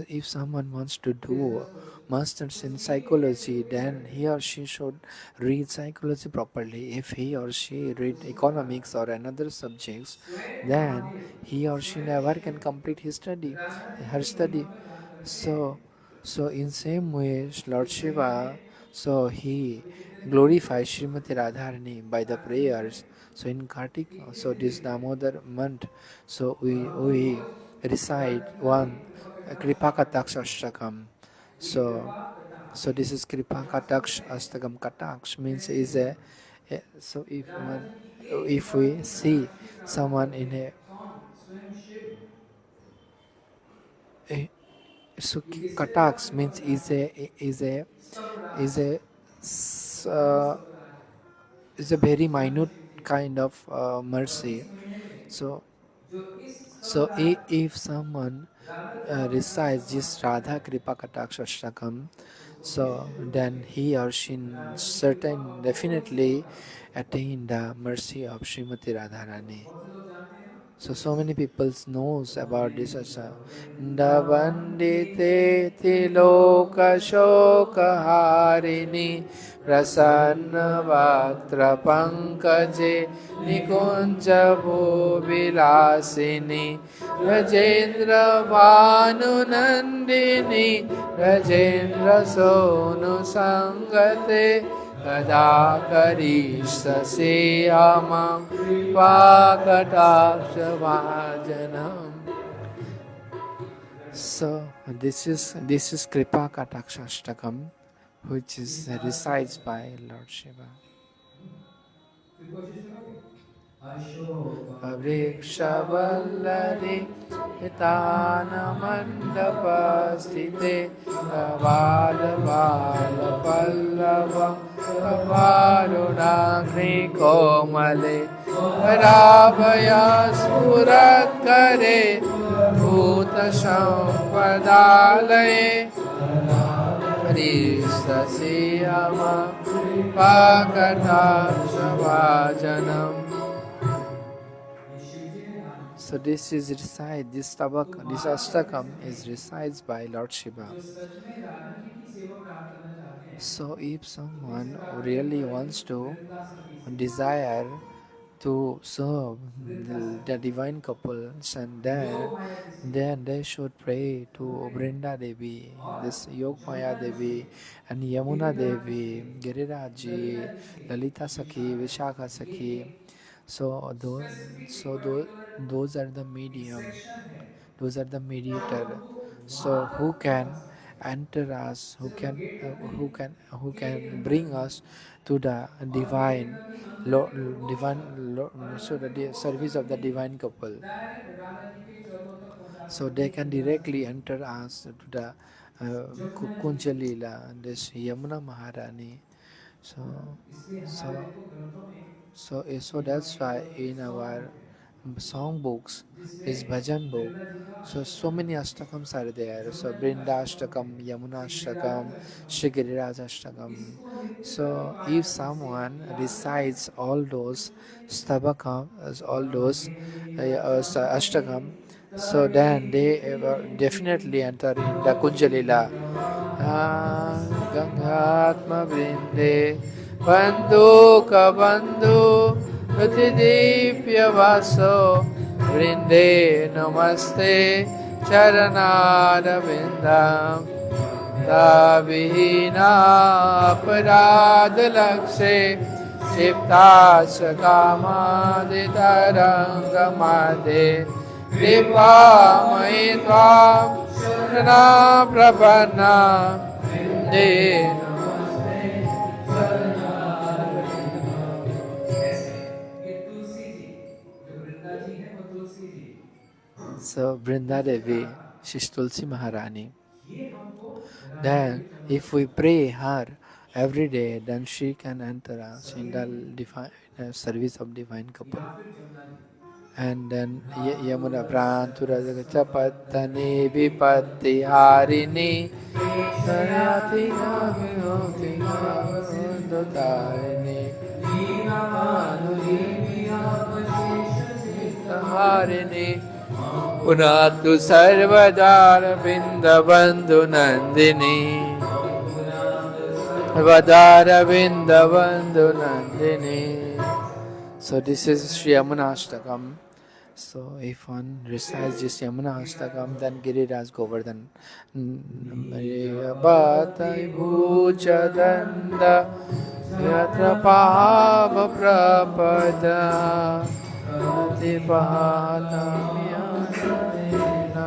if someone wants to do business कोई, तो masters in सीढ़ी के कैसे psychology, ऊपर then चढ़ेगा? he or she should read psychology properly. If he or she read उसको घबराना economics है। or another subjects, स्वयं then Mahadev, he or she स्वयं never can Shiv complete his study, Radha ji her की महिमा study. का गान करते हैं। So, so in same way, Lord इस महीने Shiva, में so he अभी कितने दिन बाकी है? glorifies Srimati Radharani by the Kartik महीने prayers. में So in Kartik, 21 so दिन this शेष है, Damodar month, so और हमको we रोज recite राधा की one कृपा कटाक्ष का Kripa पाठ Kataksh करना है। Ashtakam. ये So कृपा कटाक्ष, so this is Kripa कटाक्ष का Kataksh मतलब है Astakam. Kataksh means कैसे is होगा? so if राधा one जी की एक if कृपा we की see कटाक्ष की प्रार्थना someone करते in हैं, कौन? स्वयं शिव। a so ये किससे ज्यादा Kataks कृपा means कटाक्ष है? is सबराज, a कौन s- सबराज है? is a very स्वयं minute शिव जी है। kind of और mercy. इस महीने में So, जो इस so सबराज if someone राधा कृपा कटाक्ष का recites पाठ this करता Radha है, Kripa Kataksh Ashtakam, उसको so निश्चित रूप से then he or she Radha ji की कृपा का certain बहुत ही definitely अवसर है। attain the mercy of Srimati Radharani. बहुत से लोग जानते हैं ना, So many people knows about तुम्हारे this as a Vrindavan Davandite Tiloka Shoka Harini Prasanna Vaktra Pankaje Nikunja Bhuvilasini Rajendra Bhanu Nandini Rajendra Sonu Sangate Kada Karishta Siyamam Pakatakshavājanam. So this is Kripa Katakshashtakam, which ये is सारा recites सुनना है, by Lord Shiva. फिर कोशिश करोगे? Ashok Vrikshavallari Hitana Mandapasthite Kavala Bala Pallava Kavarunagni Komale Karabhaya Spurakare Bhuta Sampadalaye Krishna Siyama Pakatakshavājanam. ये शिव जी ने गान किया। So this is recite, this tabak, तो this महात्मा करने astakam समय is recited by Lord Shiva. जो सच में राधा जी की सेवा प्राप्त करना चाहते हैं, So if वो इस someone प्रार्थना में really पढ़ेंगे wants to वृंदा सखी से, desire to serve वृंदा सखी the divine couples, and योग माया किसकी है? then they should pray to Brinda Devi, this Yogmaya Devi, and Yamuna किसकी Devi, है? ललिता Giriraji, किसकी है? Lalita Sakhi, विशाखा Vishakha किसकी? ये Sakhi. एक So स्पेसिफिक एक particular those are the medium. Section है Those are the जो mediator. हमको वहां So तक who पहुंचा can सकते हैं। enter us? सिर्फ गेट तक नहीं, Who गेट के can अंदर bring भी, us to the और गेट divine, तक ही अंदर के क्लोज तक, so अंदर the के क्लोज तक service भी of the नहीं, divine couple. Direct Radha ji के चरणों तक So they can पहुंचा directly सकते हैं। enter us to the Jamuna ji है, Kunjalila, this Yamuna Maharani. है ना? So, इसलिए हमारे so, देखो ग्रंथों में so यहाँ that's एक why in song our book है song books, this जिसमें bhajan book, वृंदा जी का so अष्टकम many है, ashtakams are there. So Jamuna ji का Brinda अष्टकम है, Ashtakam, Yamuna Shri Giriraj Ashtakam, का अष्टकम Shri है। Giriraj Ashtakam. इसको नित्य करके So पाठ if करने से someone याद रहता है। recites all those stabakam, all those ashtakam, so then they definitely enter in the Kunjalila. Gangatma Vrinde Bandhu ka bandhu Pratidipya vaso Vrinde namaste Charanara vindam Tavihina aparad lakse Shipta sakamaditaranga madhe Kripa mai tvam Shana prapanna Vinde ऐसे ये तुलसी जी, जो वृंदा जी है वो Tulsi ji, So Brinda उनसे कहा Devi, था she's Tulsi Maharani. ये हमको राधा जी के Then, चरणों if तक we पहुंचा pray दो। her every day, then she can enter us in Sati the ji divine service of divine couple. या फिर Jamuna ji, And then Yamuna Prantura Jagachapatani Vipatti Harini Sarati Vinoti Tarini Harini Punatu Sarvadara Vindabandhu Nandini Vadara Vindabandhu Nandini. So this is Sri Yamuna Ashtakam. So if one recites this Yamuna Ashtakam, then Giriraj Govardhan. Batai Bhuja Danda Yatra Pahava Prapada Ati Pahata Miyana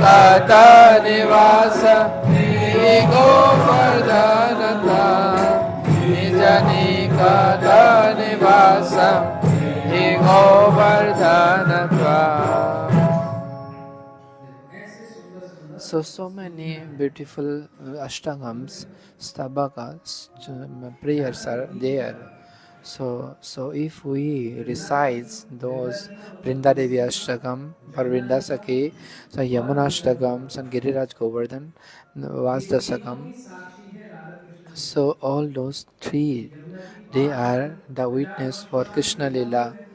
Katha Nivasa Govardhanata Nijani Katha Nivasa Govardhanata. ऐसे सुंदर सुंदर So many स्तुतियां हैं। beautiful ashtangams, stabakas, prayers are there. So if we recite those Vrinda Devi Ashtakam, Jamuna Parvinda जी का Sakhi, so और Yamuna Giriraj Ashtakam, and Giriraj Govardhan, ये तीनों Vasdasakam, ही साक्षी है राधा कृष्ण के। so all those ये three, यमुना जी they वहां रहती are हैं, the witness for Vrindavan Shyam Krishna Vrindavan में Lila. रहती हैं।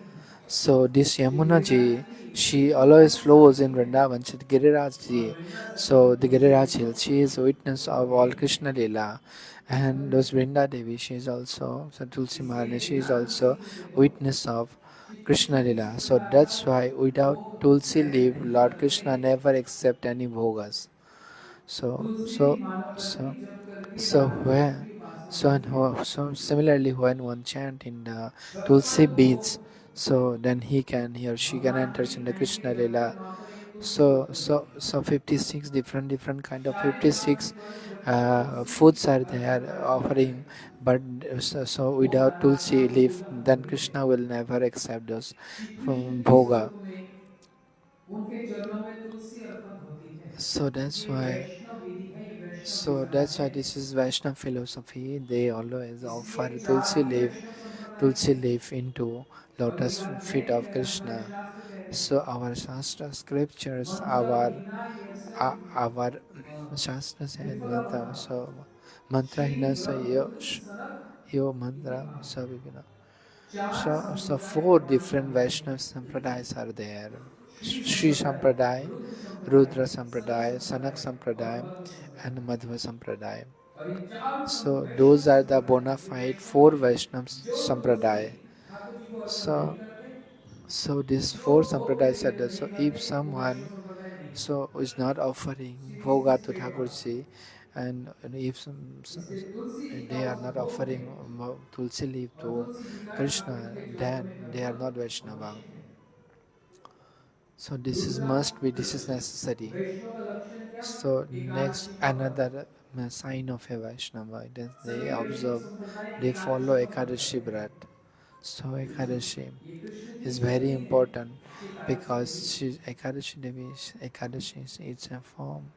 So this Shri Yamuna Giriraj ji, ji she वहां always की flows साक्षी in है, Vrindavan. Shri Giriraj और ji, वृंदा सखी so the Tulsi Giriraj ji hill, she is witness of ये all हैं। Krishna Lila. And those Vrinda Devi, she is also, so Tulsi इसलिए Maharani, she is ध्यान से also तुम देखो witness of कि Krishna जिस Lila. So प्रकार का that's why without भोग Tulsi ग्रहण leaf, नहीं Lord करते, Krishna never accept any bhogas. So, तुलसी भी so, मानव so, करके जप करके so राधा कृष्ण where, की उपासना so, करते हैं। so similarly, when one chant in the Tulsi सत्संग beads, भोग so then he or she can भगवान enter की in the एंट्री Krishna जब तक Lila. वहां पर एक So 56 different kind of 56 foods are there offering, but so without tulsi leaf, then Krishna will never accept those from bhoga. So that's why this is Vaishnava philosophy. They always offer tulsi leaf into lotus feet of Krishna. So our Shastra scriptures, our Shastras and mantra, so mantra hinasa yo mantra savigna. So four different Vaishnava sampradayas are there. Sri Sampradaya, Rudra Sampradaya, Sanak Sampradaya, and Madhva Sampradaya. So those are the bona fide four Vaishnava Sampradaya. So so these four Sampradayas are there. So if someone is not offering Bhoga to Thakurji, and if they are not offering Tulsi leaf to Krishna, then they are not Vaishnava. So this is necessary. So next another sign of a Vaishnava, then they observe, they follow Ekadashi Vrat. So Ekadashi is very important because Ekadashi Devi, Ekadashi is a form.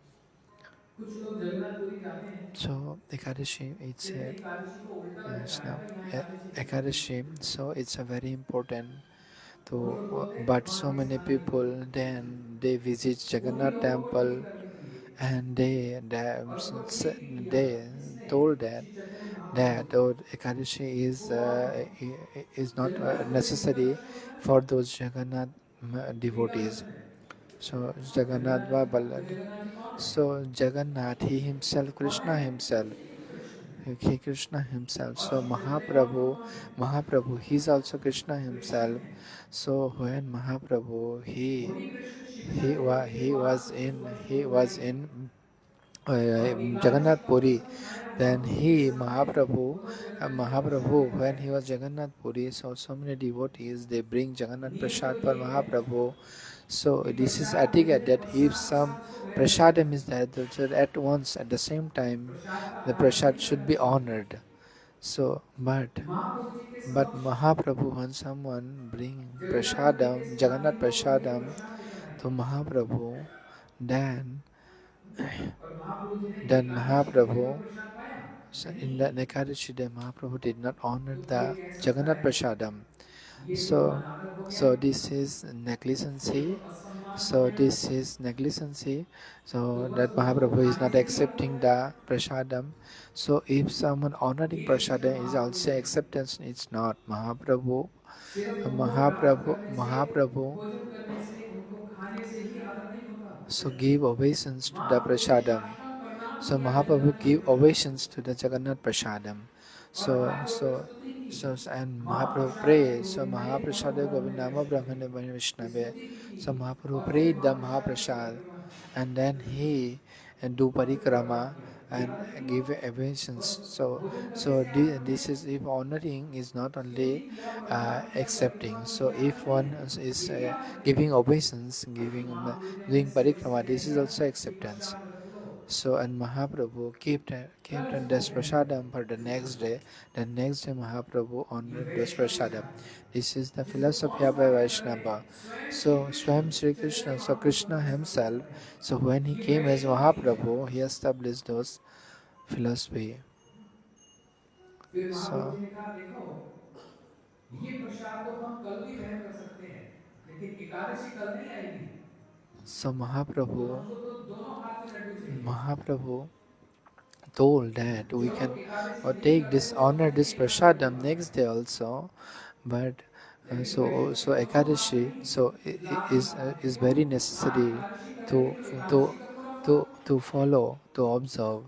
So Ekadashi, it's a Vaishnava. Ekadashi, so it's a very important to, but so many people then they visit Jagannath temple and they told that Ekadashi is not necessary for those Jagannath devotees. So Jagannath Baladev. So Jagannath, he himself, Krishna himself. So Mahaprabhu, he is also Krishna himself. So when Mahaprabhu, he was in Jagannath Puri. Then Mahaprabhu, when he was Jagannath Puri, so many devotees they bring Jagannath Prasad for Mahaprabhu. So this is etiquette that if some prasadam is there, so at once at the same time the prasad should be honored. So but Mahaprabhu, when someone bring prasadam, Jagannath prasadam to Mahaprabhu, then Mahaprabhu, so in the Ekadashi day, Mahaprabhu did not honor the Jagannath Prasadam. So, so this is negligency. So this is negligency. So that Mahaprabhu is not accepting the prasadam. So if someone honoring prasadam is also acceptance, it's not Mahaprabhu. Mahaprabhu. So give obeisance to the prasadam. So Mahaprabhu give ovations to the Jagannath Prasadam. And Mahaprabhu prayed. So Mahaprasada Govindama Brahmane Vaishnave. So Mahaprabhu prayed the Mahaprasad, and then he do parikrama and give ovations. This is, if honoring is not only accepting. So if one is giving obeisance, doing parikrama, this is also acceptance. So and Mahaprabhu kept on das prasadam for the next day. The next day Mahaprabhu honored das prasadam. This is the philosophy of a Vaishnava. So Swam Sri Krishna, so Krishna himself, so when he came as Mahaprabhu, he established those philosophy. So so Mahaprabhu told that we can take this honor this prasadam next day also, but so Ekadashi is very necessary to to to follow, to observe.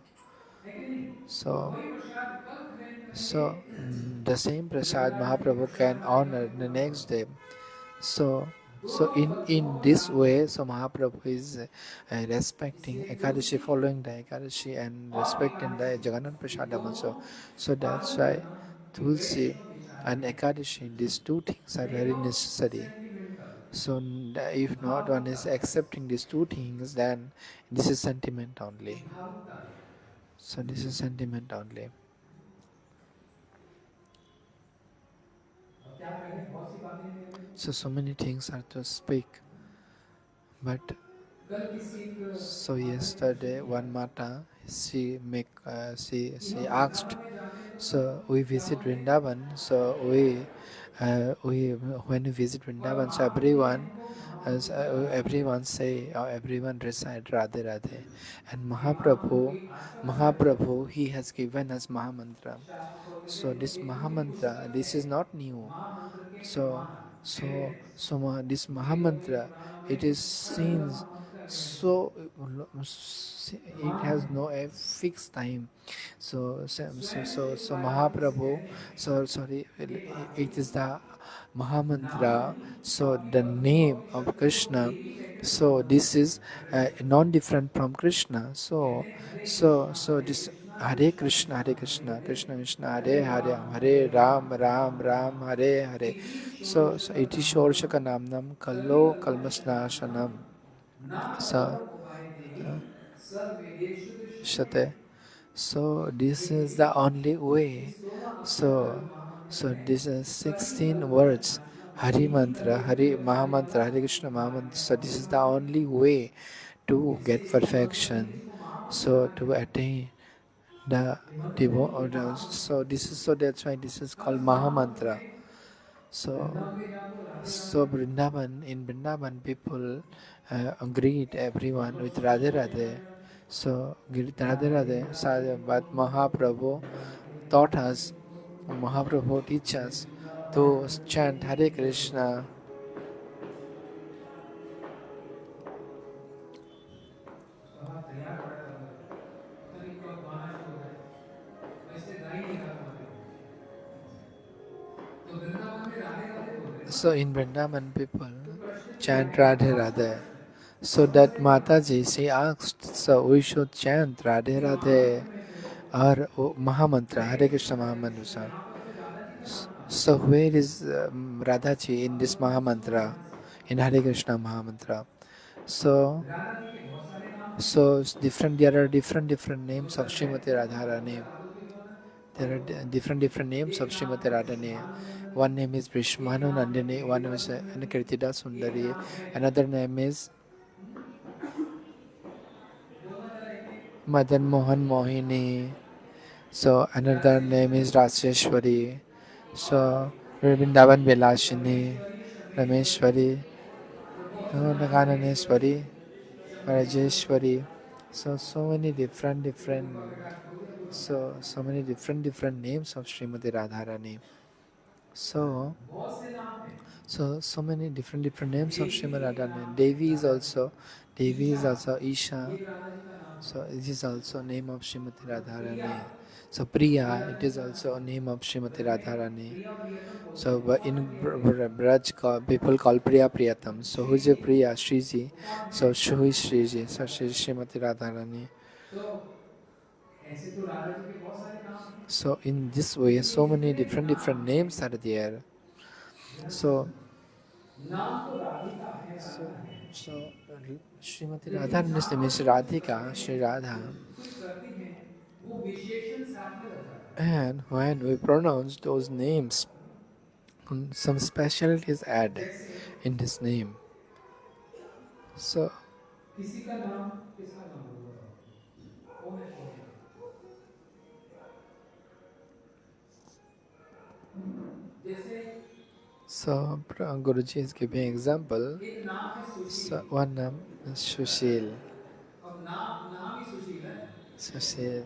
So the same prasad Mahaprabhu can honor the next day. So in this way, so Mahaprabhu is respecting Ekadashi, following the Ekadashi and respecting the Jagannath Prasadam also. So that's why Tulsi and Ekadashi, these two things are very necessary. So if not one is accepting these two things, then this is sentiment ये only. भावुकता है। So this is sentiment only. और क्या कहें, बहुत सी बातें हैं कहने को। So many things are to speak, but कल किसी एक so माता ने प्रश्न yesterday किया one mata कि she हम asked. वृंदावन में जाते हैं तो सब So we क्या visit बोलते हैं, Vrindavan. So we when we visit Vrindavan, so परमात्मा ने हमको महाप्रभु को याद दिलाया। everyone say or everyone recite Radhe Radhe, and कि महाप्रभु Mahaprabhu एक आज का मंत्र है, Mahaprabhu he has given us Mahamantra. शास्त्र खोलते थे So this एक पूरी Mahamantra, पुस्तक this है is not new. महामंत्र के So प्रमाण, so एविडेंस। so this वेदों में, Mahamantra, पुराणों it में is अलग अलग seen महामंत्र का एविडेंस है। so it has महामंत्र no a fixed time. स्वयं शिव So बालाजी से Mahaprabhu, कहते हैं so sorry, ये बातें, it is the नाम Mahamantra. नहीं। So आपकी the भक्ति name और of शक्ति को Krishna. देवी कहकर So सम्बोधन this करते is हैं, एड्रेस करते हैं। non-different from Krishna. So कहते हैं so this Krishna Hare Hare Krishna, Hare, Krishna Krishna, Hare Hare Hare, Ram Hare Hare Ram, Ram, Ram Ram Ram, Ram Hare Hare Hare. Hare. इति So षोडशक iti नाम्नाम Shorshaka Namnam Kallo कलिकल्पस्य नाशनम, Kalmasnashanam. नाम So सर्व उपाय देहि सर्ववेदेषु दृश्यते। Shate. So this is the only way. इस दोनों अक्षरों का जो So महामंत्र so है, this is कली 16 कल्पस्य words. नाशनम, Hari यही Mantra, कलयुग Hari में उतारने Mahamantra, वाला Hare Krishna मार्ग Mahamantra. है। So और this is the कीमत only way to इससे get इसका मतलब नहीं perfection. जिसको महामंत्र So याद to है, attain the ये मंत्र नहीं, ये devo. महामंत्र So है। this is so that's why this is और called इस महामंत्र Mahamantra. में So वृंदावन में जाओ तो Radhe Radhe, so Vrindavan, in Vrindavan people greet everyone with Santosh Radhe संतोष के Radhe. Radhe Radhe, So greet Radhe Radhe Radhe. Radhe But Mahaprabhu Radhe taught Radhe, us, Mahaprabhu teach us to chant Vrindavan Hare जय जय। Krishna. उसका बाद तैयार पड़ा था उधर, पता नहीं कब गाना शुरू हो जाए, मैं इसलिए गा ही नहीं रहा था वहाँ पे। तो वृंदावन में राधे राधे बोल रहे हैं ना। So in Vrindavan people तो प्रश्न किया chant गया, Radhe बहुत अच्छा Radhe. प्रश्न है, So बहुत that सारे नाम हैं। Mataji, she asked, so we should chant Radhe ये Radhe महामंत्र में से or Mahamantra, Hare Hare Krishna Krishna Hare Krishna, Mahamantra. यहाँ पर फिर राधा जी का नाम कहाँ So है? where is Radhaji in अब this सुनो सुनो Mahamantra, ध्यान से। in Hare Krishna Mahamantra? So Radha ji के बहुत सारे नाम हैं। so it's different. There are different हो names of सकता है Srimati कौन सा Radharani. बहुत सालों के बाद है। There are different names of एक नाम Srimati है Radharani. Vrishabhanu Nandan, One name is एक Brishmanu नाम है Nandini. One Kirtida is Sundari, Kirtida एक Sundari. नाम है, Another name is बोलना जरा एक एक। Madan Mohan Mohini. So another name is Rajeshwari. और So Vrindavan Vilashini, Rameshwari, शमेश्वरी, Rameshwari, तो बहुत से नाम है, Maheshwari, Naganeswari, शमेश्वरी। Rajeshwari. So many देखो different. बेटा खो दिया पूरा। So many different names of Srimati Radharani. So बहुत से नाम हैं। so many different names of Devi Srimati एक Radharani. नाम है राधा जी का, Devi is Isha also Isha. ये राधा जी का नाम है। So this is also name of Srimati तो प्रिया, Radharani. So Priya, it प्रियतम is का also a नाम है। name of Srimati ब्रज में Radharani. प्रिया प्रियतम बोलते So हैं, but कौन है in प्रिया प्रियतम? Braj people call Priya Priyatam. So who is a Shri ji, Priya? Shriji. वो कौन है? So who is Shriji? So Radha she is ji. Srimati Radharani. तो ऐसे तो राधा जी के बहुत सारे नाम हैं, So in this way, लेकिन ये so many जितने different नाम हैं, names are there. ध्यान से So सुनना। नाम तो राधिका है, so राधिका है, so Srimati लेकिन Radharani जहाँ पर means भी यूज करते Radhika, हैं, Sri Radha. कुछ करते हैं, वो विशेषण साथ में लग जाता है। And when we pronounce those names, some specialties add जैसे in this name. So किसी का नाम, किसका नाम बोलो बताओ, कौन है कौन है? जैसे एक Guruji is giving example. नाम है सुशील। So one name is Sushil. अब नाम नाम ही सुशील है, Sushil.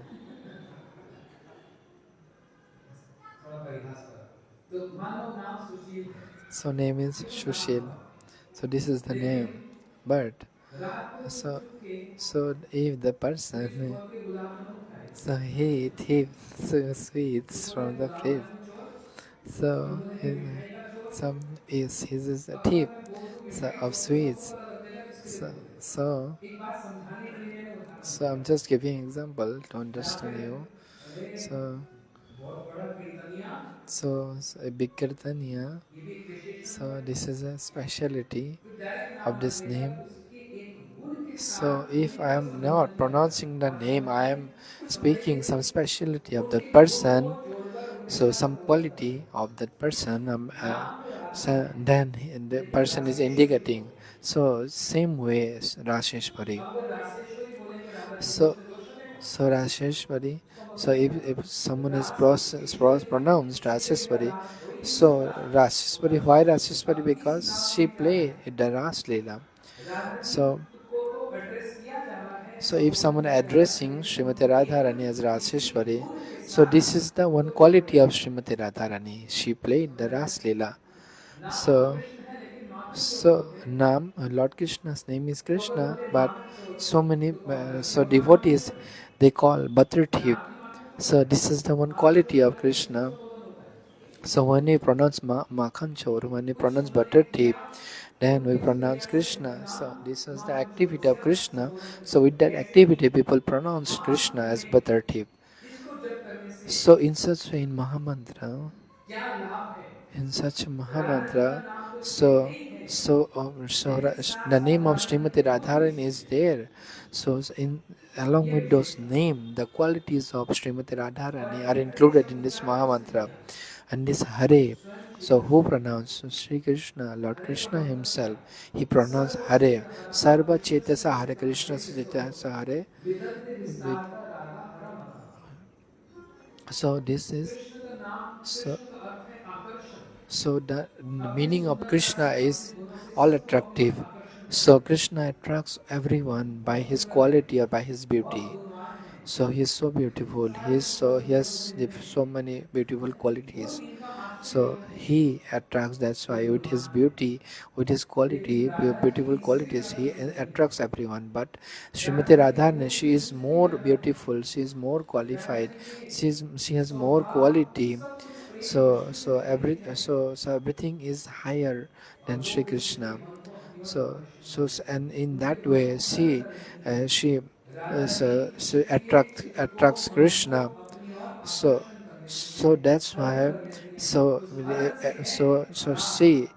थोड़ा परिहास करो। तो मान लो नाम सुशील है, So name is ये तो नाम Sushil. हुआ, So this is the लेकिन name. But रात को so छुप के so if the fridge person खोल के गुलाब जामुन खाए, so he thieves तो sweets बोले from the गुलाब fridge. जामुन चोर, कोई So बोलेंगे his, मिठाई का चोर। some is he's is a अब अगर thief मैं बोल दूं so मिठाई of चोर, तो सबको sweets. पता लग जाएगा किसके लिए So बोल रहे so हैं। एक बात समझाने के लिए मैंने so बताया, I'm just giving example to या understand फिर you. अरे So बहुत बड़ा कीर्तनिया So a big kirtaniya. ये भी एक विशेषण So है। this is a speciality फिर डायरेक्ट नाम of मत this लेना, name. उसके एक गुण के So साथ if उन्हीं I का am संबंध not दिया जा रहा pronouncing the है। बात name, समझ I में आई? am कुछ speaking some variation speciality of उनके that गुणों को person. जोड़कर उनके So नाम some को रोशन कर quality रहे हैं। of that person, नाम तो राधा so है, then the लेकिन person is रासेश्वरी indicating. कौन है? So same way as Rasheshwari. हम अगर रासेश्वरी बोलेंगे राधा जी को, So उसमें दोष चलेगा? so Rasheshwari. उसका So मतलब क्या है? if someone is रास ईश्वरी है, pronounced ईश्वरी का Rasheshwari, रास वही जिसको हम so रास बोला Rasheshwari, why जाता है। Rasheshwari? अब इस Because नाम she में क्या है? play the Ras Leela. Radha ji So को तो एड्रेस किया जा रहा है, So if संबोधन someone किया जा रहा है, addressing लेकिन Srimati उनको Radharani केवल as किसी Rasheshwari, गुण के so साथ this is the one उसको जोड़ quality दिया of जा रहा है। Srimati Radharani. She played the समझ में Ras आया? Leela. नाम तो So, कृष्ण है, लेकिन माखन चोर so बोलते हैं। Nam, Lord Krishna's name is तो अगर Krishna, बोलते but माखन चोर, so many, तो उसका मतलब क्या so हुआ? माखन devotees, चोर है। they call Butter Thief. नाम ही माखन चोर So है। this is the one Makhan quality चोर of का किससे Krishna. संबोधन होता है? So when we pronounce Makhan Chor, when we कुछ pronounce उन्होंने Butter Thief, किया, then we उनके उस pronounce क्रिया से उन्हें Krishna. So नाम this is the माखन चोर activity of से Krishna. संबोधन किया। So with that कैसे? activity, people pronounce Krishna महामंत्र as में Butter Thief. इसको जप करने से So in such way in Mahamantra, क्या लाभ है? in such a Radha ji का Mahamantra, नाम तो इसमें है so ही है, लेकिन साथ the साथ name of Radha ji Srimati के और भी Radharani is विशेषण है। there. So in along ये with those विशेषता name, the qualities of Srimati और Radharani are ये हरे included in शब्द this क्या है, किसने Mahamantra. बोला है? And this Hare, स्वयं श्री so who कृष्ण ने बोला pronounced? So Sri Krishna, Lord है। हरे का Krishna मतलब क्या himself, है? he pronounced सर्वस्य Hare. हरः Sarva कृष्णस्य Chetasa Hare चेतः Krishna Hare Krishna Chetasa Hare. Vidagdha With, विस्तारतः Radha हरमतः। so this is, Krishna का नाम, so कृष्ण का अर्थ है आकर्षण। So the अपनी meaning of सुंदरता Krishna से, अपने is गुणों से all सबको अपनी ओर attractive. आकर्षण So करता है। Krishna attracts everyone by बहुत his सुंदर है, quality or by his बहुत beauty. गुणवान है, So he is so beautiful. He has हैं, so many beautiful वो qualities. इनका आश्चर्य So होते हैं, he attracts. That's जो why with his गुणवान है। beauty, with his लेकिन quality, राधा जी beautiful इससे qualities, ज्यादा he ब्यूटीफुल है। attracts everyone. But Radha Srimati जी के Radharani, गुण she is कृष्ण से भी more ज्यादा है। beautiful. She is more Radha qualified. जी के She has more स्वभाव quality. सब कुछ प्रेम So कृष्ण से so भी every अधिक है। so everything is higher और than वो Sri कृष्ण के Krishna. मन को अपनी ओर So आकर्षित कर so लेते हैं, and in उनके that मन को way हरण कर लेती हैं। she राधा जी attract किसी attracts मन को Krishna. अपनी ओर So आकर्षण कर लेती हैं, so that's हरण why कर लेती हैं। so उस हरण से है so Radha. she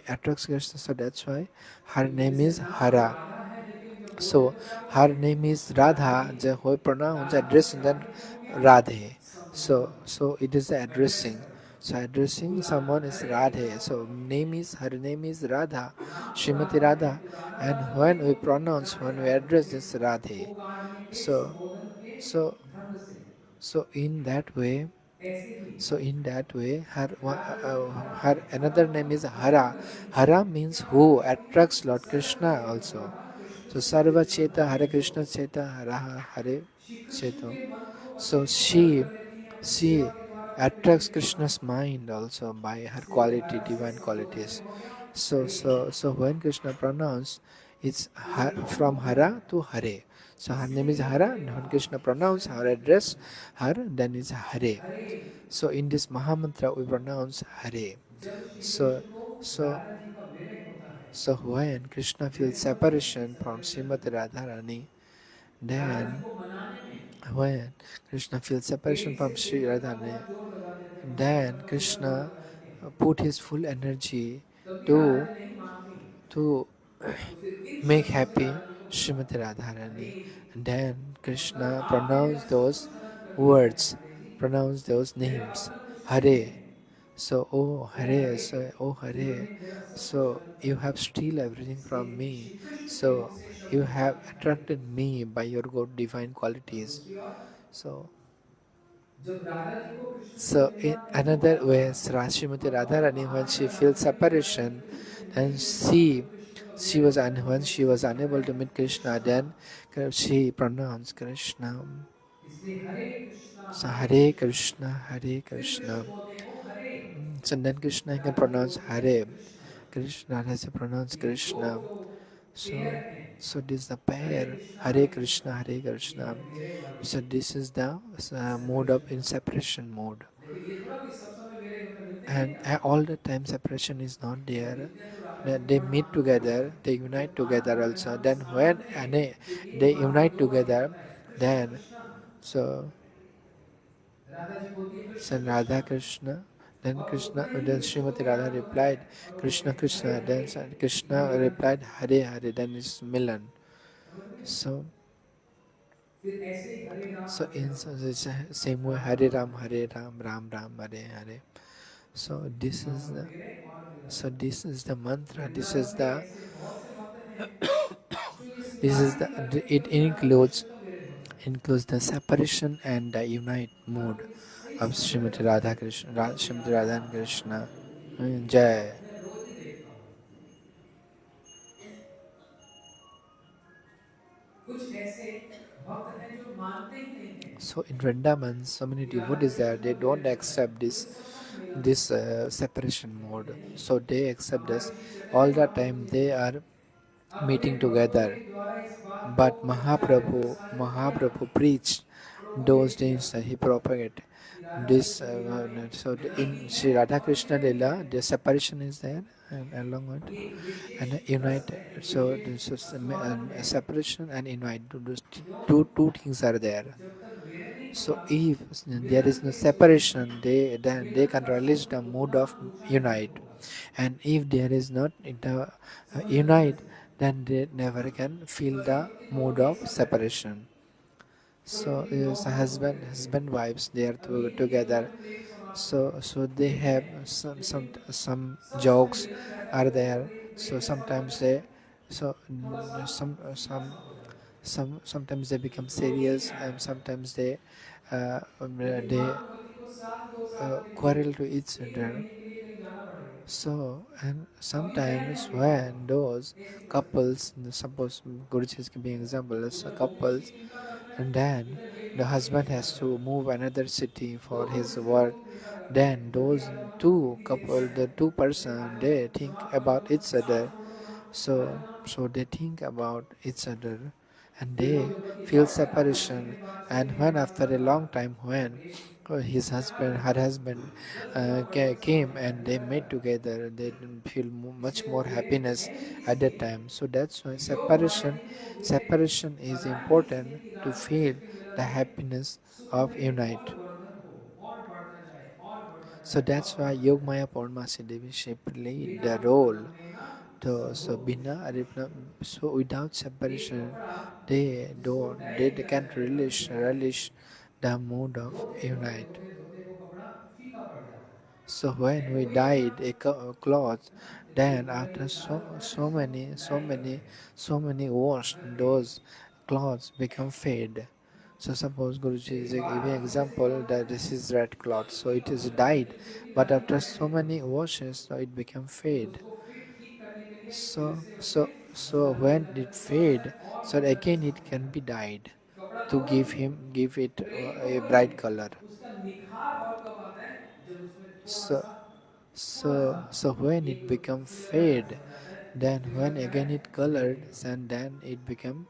attracts Krishna. So that's why her क्योंकि name जैसे is नाम तो Hara. राधा है, लेकिन जब बोलते So तो क्या her बोलते हैं? name is Radhe. Radha, the who pronounce Radha address से and then आगे क्या हो गया? Radhe. संबोधन, So it is the address addressing. करना। So addressing बुलाना, someone is हरे का Radhe. So मतलब her name is Radha, नाम तो Srimati राधा है, Radha, तो राधा and राधा वही when we होगी, pronounce, Radhe when we Radhe address होगी। this Radhe, उगारने के so संबोधन के so ढंग से। so in that way, ऐसे ही her another name is हरण Hara. कर लेती हैं। Hara means क्या हरण who करती हैं? attracts Lord सर्व Krishna चेत also. कृष्ण So से Sarva चेतन Cheta हरे Hare सो। Krishna Cheta Hara Hare Shri Krishna Cheto. के मन को So अपनी ओर हरण कर लेती हैं, अपनी सेवा she के द्वारा, अपने प्रेम attracts के द्वारा। Krishna's mind also by her इसलिए quality, हरण से divine संबोधन में qualities. हो गया So Hare. so so when Krishna pronounced, it's ये दोनों from हो गया, Hara to Hare. So her name is इसलिए Hara, हरे and का when Krishna pronounced स्वयं her श्री address, कृष्ण ने her, then is Hare. Hare. So in this Mahamantra we pronounce Hare. जब Shri So Krishna को so राधा जी का विरह होता है, so when Krishna feels विरह मतलब separation from separation, Srimati Radharani, Radha ji then को मनाने में when Krishna feels separation एक से from Sri फिर लगा हुआ Radharani, जोर लगा देते हैं, then मतलब पूरा जोर Krishna लगा देते हैं। put his full energy तब भी राधा to जी नहीं मानती, to तो फिर इन make शब्दों से happy राधा जी को Srimati समझाते हैं, हरे। Radharani. And then मतलब Krishna आपने मेरा सब हरण कर लिया है words, Hare ji, pronounce those मेरा names. अपना कुछ नहीं Hare. है। So, oh ओ Hare, हरे, so, oh Hare, इन्होंने मेरा सब कुछ so हरण कर you लिया। have steal everything इसलिए from me. श्री कृष्ण के So मुख से शब्द you निकला have है हरे। attracted me by your good divine और qualities. दूसरी ओर, So, जब राधा जी को कृष्ण से so in मिलना नहीं हो another रहा way, था, Srimati और मन Radharani, when आनंद she रहा feels था कि राधा जी separation, कृष्ण से नहीं then मिल पाएंगे, कृष्ण का विरह होगा, तो when उन्होंने she was सोचा unable Hare to meet Krishna, Krishna. then she pronounced Krishna. इसलिए हरे कृष्णा So हरे Hare कृष्णा। Krishna, Hare फिर कृष्ण Krishna. बोलते हैं ओ हरे, So then Krishna can Radha ji pronounce बोलती है Hare. Krishna. Krishna has to pronounce ये दो Krishna. जो पेयर So हैं, so this is the Hare pair Krishna Hare Hare Krishna, Krishna, Hare ये Krishna. है विरह वाली So this is the mode separation of in वाली। separation mode. लेकिन ये थोड़ा कि सब समय विरह होता, मिलते नहीं है And Radha all ji, the time separation is not जब there. मिलते हैं तो राधा जी That को they बड़ा meet आनंद होता है। together, they unite जब together आनंद also. पैदा, उस Then when आनंद में फिर एक they बात को unite दो बार together, कहता है, कृष्णा then कृष्णा। so राधा जी बोलती है Krishna said Radha Krishna, Krishna. Then और Krishna, उतना ही then Srimati Radha प्यार होता है replied, और वो Krishna बोलते हैं हरे Krishna. Then हरे, said ये Krishna Milan. replied, Hare Hare. Then it's Milan. समझ गए? So, फिर ऐसे ही so Hare in Ram so the same way, Ram Hare Ram Ram, Hare Hare. Hare Ram, Ram Ram, Hare Hare. So this यहाँ is पर the मेरे और मेरा so this is the mantra. Vrindavan में ऐसे बहुत से भक्त हैं जो ये This स्वीकार is ही the नहीं करते कि it कोई राधा कृष्ण includes तो मेरे भक्त हैं। includes the separation and the unite बात mood को ये सही of समझ में Srimati रखना Radha है। Krishna, रोज Srimati याद Radha रखना and है बात Krishna. को, Jai. मैं रोज ही देखता हूँ। कुछ ऐसे भक्त हैं जो मानते ही नहीं हैं So in Vrindavan, so many कि Radha devotees there, Krishna they तो मेरे don't भक्त हैं, accept वो this तो सब समय मिलन this करते हैं, separation लेकिन mode. नहीं, So they accept हमारे this Shri Chaitanya all the Mahaprabhu time. Ji They ने are अपने meeting भक्तों together. के द्वारा इस बात को But प्रचारित प्रसारित किया Mahaprabhu preached those प्रोपोगेट किया days. He propagated कि राधा this. कृष्ण लीला में So रति in है Sri Radha और Krishna विरति है। Lila, the separation is there, and along with ये एक विशेष and रस unite. है, एक So विशेष this is स्वादन है। separation and invite. क्यों? Two things are there. जब तक मेरे नहीं So होगा if there Milan is no के स्वरूप में, separation, then they Milan can का relish स्वरूप the mood उतना of ऊंचा नहीं unite. होगा। And if there is not the समझ रहे हैं unite, मेरे? then they never can feel पति the पत्नी दोनों mood एक of साथ रहते हैं, separation. थोड़ी So थोड़ी is नौक-झोंक होती रहती है। husband wives, they are अब ये नहीं कि together. तुरंत प्रेम समाप्त हो So गया, they नहीं है। have लेकिन some सब समय jokes मिलन रहता है, are तो there. So प्रेम ऐसा हो जाता sometimes है they so थोड़ा-सा फीका some सा हो जाता है, sometimes they become serious, रोटीला and रहता है। sometimes लेकिन they माँ और पति को साल 2 साल के लिए, quarrel to each 1 other. महीने के लिए कहीं जाना पड़ेगा। So, and कभी मैं नहीं sometimes देख पाऊँगा, when those ऐसी परिस्थिति। couples, suppose Guruji is giving example as a उधर वो किसी couples, टीम का गर्लफ्रेंड, and then इधर ये the टीम की husband लड़की का has to girlfriend. move another city for 2 his पुरुष हैं, 2 work, पुरुष का गर्लफ्रेंड then जो भी those आ जाओ ना, two इतनी देर में आ couple, the जाएगा। two अरे person, आ जाओ, they think समाप्त कर दो, about each साथ other. छोड़ दो ना, आ So, जाओ ना। so they think about each other, and देखो they जो पति feel बहुत प्यार करते हैं, separation. फिर बात And छोड़ने के when बाद after पता a लगा long time, when Prem his बेकार husband, हो her गया, husband, जब थोड़ा परिवर्तन came दिखाई and they दिया ना, made together, they didn't feel much इसलिए वो more प्रेम happiness है ही at that इसलिए, time. So that's why योग माया जिन्हें वो मिले, separation is बनाई ही इसलिए important कि to राधा feel कृष्ण के मिलन the में happiness सुख of में और unite. वर्धन हो, और बढ़ता जाए, और बढ़ता So जाए, और that's why बढ़ता जाए। Yogmaya Purnamasi Devi she played बिना the role. रमेना So सहोदृशु। so without एक separation, कपड़ा उसको they डाई किया can't जाएगा, रंग relish दिया जाएगा, the mood of धोते धोते unite. धोते धोते वो कपड़ा फीका पड़ जाता So है when we वही कपड़ा, dyed a cloth, है ना? जब कोई then कपड़ा after निकालना पड़ता है तो उसको डाई करते हैं so many wash, करके, those cloths become fade. So suppose Guruji is लेकिन बाल giving बच्चों में ऐसे example होता है that this is red cloth, so it फीका हो is जाता है, dyed, लेकिन फिर भी but राधा after जी ऐसे so नहीं many करते, washes, so it become fade. उसको फिर ठीक करने के लिए फिर So से so उसमें so रंगत दिया when जाता it है, थोड़ा सा fade, और so सुंदर again जैसा it हो can be जाएगा। dyed कपड़ा to तोड़ो नहीं, give it प्रेम तो a वही है, bright color. उसका निखार और कब आता है जब उसमें So थोड़ा सा so when it एक become फ्लेवर ऐड fade, हो जाता है, वो then फ्लेवर when क्या है? again it नहीं colored, है, and then it become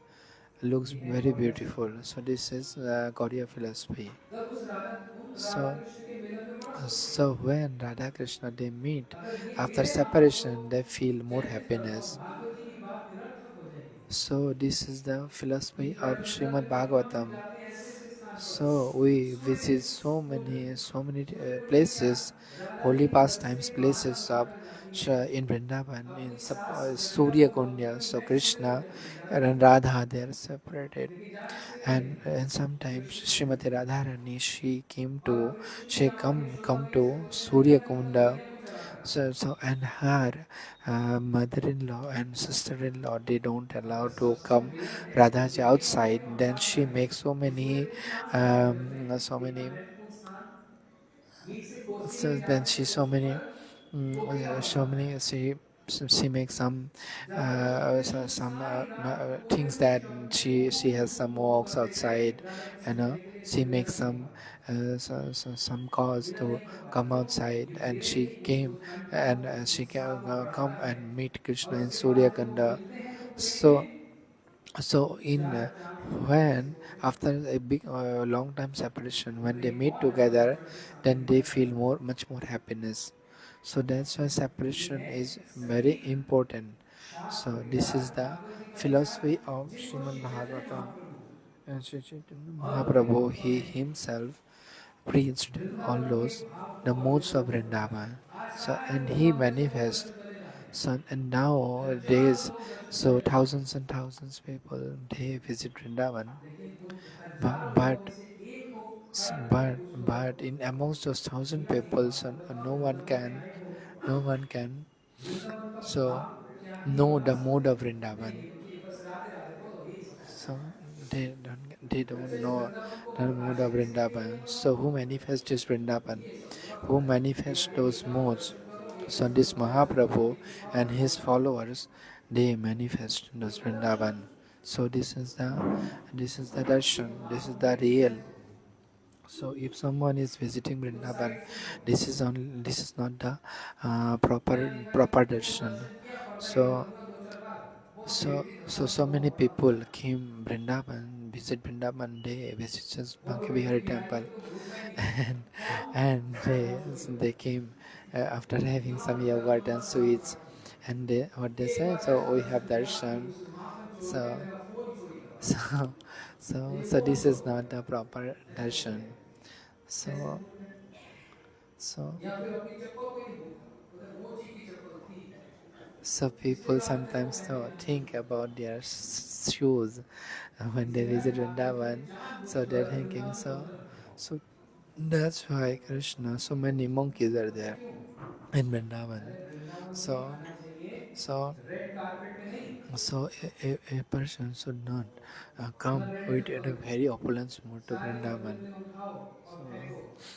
looks ये है very गौड़िया beautiful. सिद्धांत। So this is Gaudiya philosophy. तब उन राधा So कृष्ण के मिलन में बड़ा सुख है। so when Radha Krishna they meet अगर ये after मिले ना तो separation, they feel more Chaitanya Charitamrita happiness. Bhagavat जी की बात निरर्थक हो जाएगी So this is the कि philosophy of वृंदावन Srimad में परिक्रमा में Bhagavatam. जाते हैं ऐसे ऐसे स्थान पर, So we स्वर्ग visit स्वर्ग so many स्वर्ग में क्या places, राधा जी holy की pastimes बसें वहां places of उठाकर जाती हैं In Vrindavan, in अपनी सास Surya सहेलियों को, Kunya. क्योंकि So मैं छोटे Krishna होते थे Radha and ji Radha they are separated, लेकिन जाने से पहले and sometimes कृष्ण को Srimati देखते थे Radharani और कृष्ण she क्या करते हैं come सौभाग्य से to होते थे Surya जब भी वो Kunda. सहेलियों को चलाता था So and her mother-in-law and sister-in-law they don't allow अगर to सबसे come मिलन है Radhaji देखो outside. देखो Then शास्त्र she में makes कि सूर्य के 5 महामंडल में so इतना many महत्वपूर्ण स्थान ठीक से कोसी so नदी then नाम से she उस पर गोपियां so वहां many she makes जहां पर सूर्य चंद्र some सारी रात गोपियों things के that चरणों में she has some मुंह walks करते थे outside, राधा कृष्ण you को know. देखने के लिए She मिलन makes करने का some cause मिलन to नहीं हो पाया come क्यों outside, कि and प्रेम she की जो came कंठा and she उत्साह can वो बढ़ता come है and meet और Krishna in उसके बाद Surya जब वो Kunda. मिलते हैं तो प्रेम So में so in चार चांद जैसे when बोलते हैं after a big long time separation, वो when they प्रेम meet और ज्यादा together, बढ़ के सामने then they दिखता feel है much more happiness. So that's why ये है separation is very सटीक important. शास्त्र So this विचार is the भागवत जी का विचार philosophy of जिनको Srimad Shri Chaitanya Bhagavatam. Mahaprabhu And Sri Chaitanya और उनके Mahaprabhu, भक्तों he ने himself preached all those the modes of Vrindavan. So and he manifests. So and nowadays, so thousands and thousands people they visit Vrindavan, but but but in amongst those thousand people, so no one can so know the mode of Vrindavan. So they don't know the mode of Vrindavan. So who manifests this Vrindavan? Who manifests those modes? So this Mahaprabhu and his followers, they manifest those Vrindavan. So this is the darshan. This is the real. So if someone is visiting Vrindavan, this is not the proper darshan. So so many people came Vrindavan, visit Vrindavan. They visited Banki Bihari temple, and they came after having some yogurt and sweets, and what they said. So we have darshan. So so so this is not the proper darshan. So so या फिर अपनी चप्पल कोई नहीं पूछता, बोलते मोची की चप्पल थी। so इसलिए people बात करते sometimes हैं think about their shoes when they इसलिए ऐसी visit बातें बोलते Vrindavan. हैं जानबूझ So के they're अगर thinking वृंदावन so. पहुंचना है। So that's why Krishna, so many monkeys are ऐसा there क्यों? in Vrindavan. अरे वृंदावन में So आना चाहिए so रेड कारपेट पे नहीं, so a person should not Qamar come red में with a चप्पल नहीं, very opulent mood to सारे चप्पल Vrindavan. अपने उठाओ और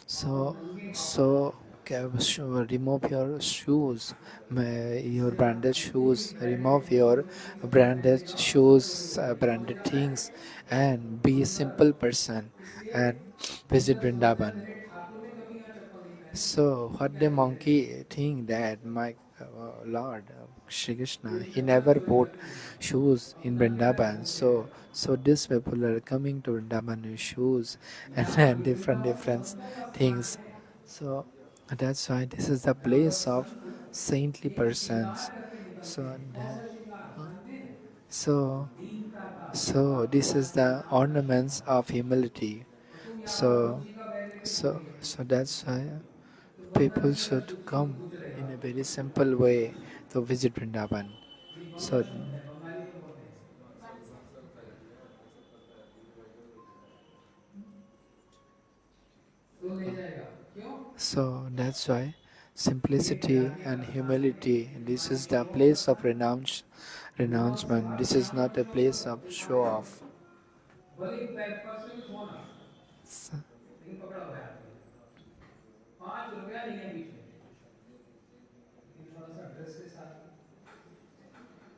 So फेंको और so नंगे पाँव चलो। so remove your shoes, your इसलिए branded किसी shoes. ब्रांडेड Remove your किसी चप्पल पहन के branded जाओ तो shoes, फिर कौन सी branded जगह है? things, and be a समुंदर। simple person इसलिए and visit समुंदर सोचता है Vrindavan. मेरे ठाकुर ने कभी यहाँ चप्पल नहीं पहनी, So तो what क्या the दिक्कत है? monkey think that my Lord Shri Krishna, he Krishna का never कोई bought मतलब नहीं, shoes in अपना क्या है Vrindavan. घूमते So रहना। so these people are coming to Vrindavan with shoes यहाँ and different वृंदावन different संतों का स्थान things. है। So that's why this is the यहाँ पर place of संत saintly केवल श्रृंगार persons. करके निकलते So हैं। कौन that, सा श्रृंगार जानते हैं? so दीनता का, so this is the दारिद्र्य ornaments का। of humility. और तुम यहाँ पर So मोची का बैग लेके घूम so रही हो, so that's why तो पंद्रह people दिन में should बुद्धि को come पूछ in लेगा। a very simple way to visit Vrindavan. ये बंगला So शब्द है, बंगाली में बोलते हैं। तो ले जाएगा, क्यों? so that's why simplicity and humility. This is the place of विद्वान से renouncement. This is यहाँ not पर a शब्द place of show आया, off. बड़ी परफ्यूज होना, So, लेकिन पकड़ा हुआ है आपके लिए। 5 रुपया नहीं है बीच में, लेकिन थोड़ा सा ड्रेस के साथ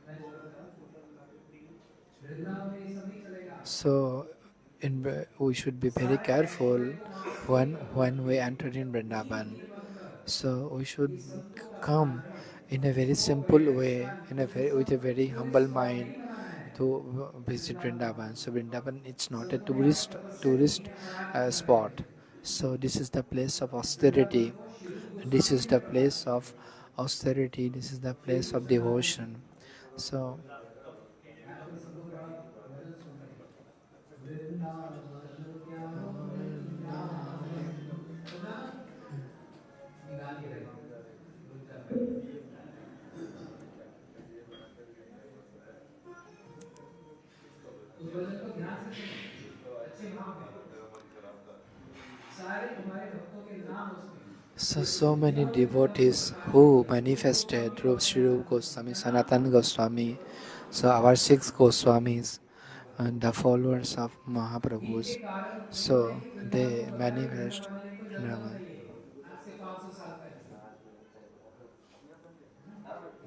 मैच करता है। वृंदावन में ये सब नहीं चलेगा। so we should be very सारे careful ऐश्वर्य को वहां से चोरी कर लो, when we enter in उसी को Vrindavan. मुझे मत कर। So we should ये संतों का स्थान come है, in a very simple इसको way, with a very humble tourist spot mind नहीं बनाना है। to visit वृंदावन कहाँ Vrindavan. है? So Vrindavan it's not a संतों ने यहाँ तपस्या की tourist है, पढ़ाई की है अपने spot. लिए। So this is the place of Vrindavan austerity. को श्री रूप This Goswami is ji the ने बनाया place था। of austerity. This is the Shri place रूप of से कहा नहीं है। devotion. So आजकल सब लोग बड़ा भजन सुन रहे हैं, वृंदावन प्यारे लागे, सुना ना? निकाल के रहे, रुक जा भाई। उस भजन को ध्यान से सुनो, अच्छे भाव में, सारे तुम्हारे भक्तों के नाम उसमें। so many जब जब devotees प्रकाशित who किया manifested गोस्वामी through भक्त Sri ने Rupa Goswami, इतना Sanatan Goswami, so हाँ, our six Goswamis and the followers of इनके Mahaprabhus, कारण उन्होंने so ही वृंदावन they को बचाया। manifest वृंदावन नहीं तो जन्मना Vrindavan. चाहिए आज से 500 साल पहले।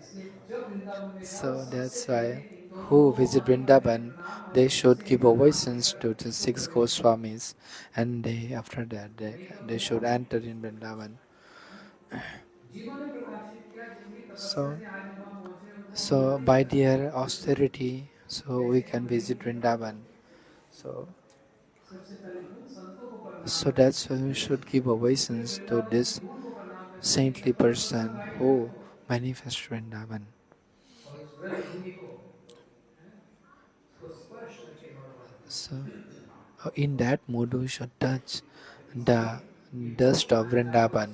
इसलिए जब वृंदावन में जाओ So सबसे that's पहले why इन दोनों who visit गोस्वामी भाइयों के Vrindavan, प्रणाम और they भक्ति should से give obeisance to the उसको six प्रवेश करो। Goswamis, and they after that नहीं they करोगे should आप, enter in Vrindavan. जिन्होंने प्रकाशित किया, जिनकी तपस्या So से आज हम वहाँ पहुँचे हैं, उनको हम so याद नहीं by करते। their austerity, so we कैसे can हम नहीं visit भूलेंगे? Vrindavan. So सबसे पहले उन संतों को प्रणाम so करो, that's why we should give फिर obeisance to वृंदावन के this धूल को प्रणाम करके अपनी saintly चप्पल को ऊपर person उठा के who रखो manifests Vrindavan. और उस ब्रज भूमि को उसको स्पर्श करके लौट आओ। So in that mood we should touch the dust of Vrindavan.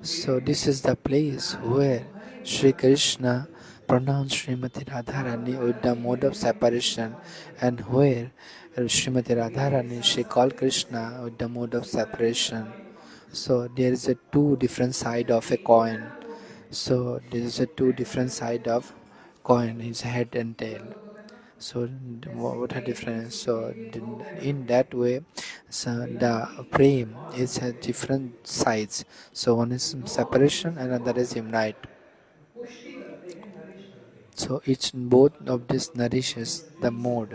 So this is the place where Sri Krishna pronounced Srimati Radharani with the mode of separation, and where Srimati Radharani she called Krishna with the mode of separation. So there is a two different side of a coin. So there is a two different side of coin, its head and tail. So what a difference. So in that way, so the frame is a different sides. So one is separation and another is unite. पुष्टि करते हैं, nourish करते हैं। So each both of this nourishes the mode.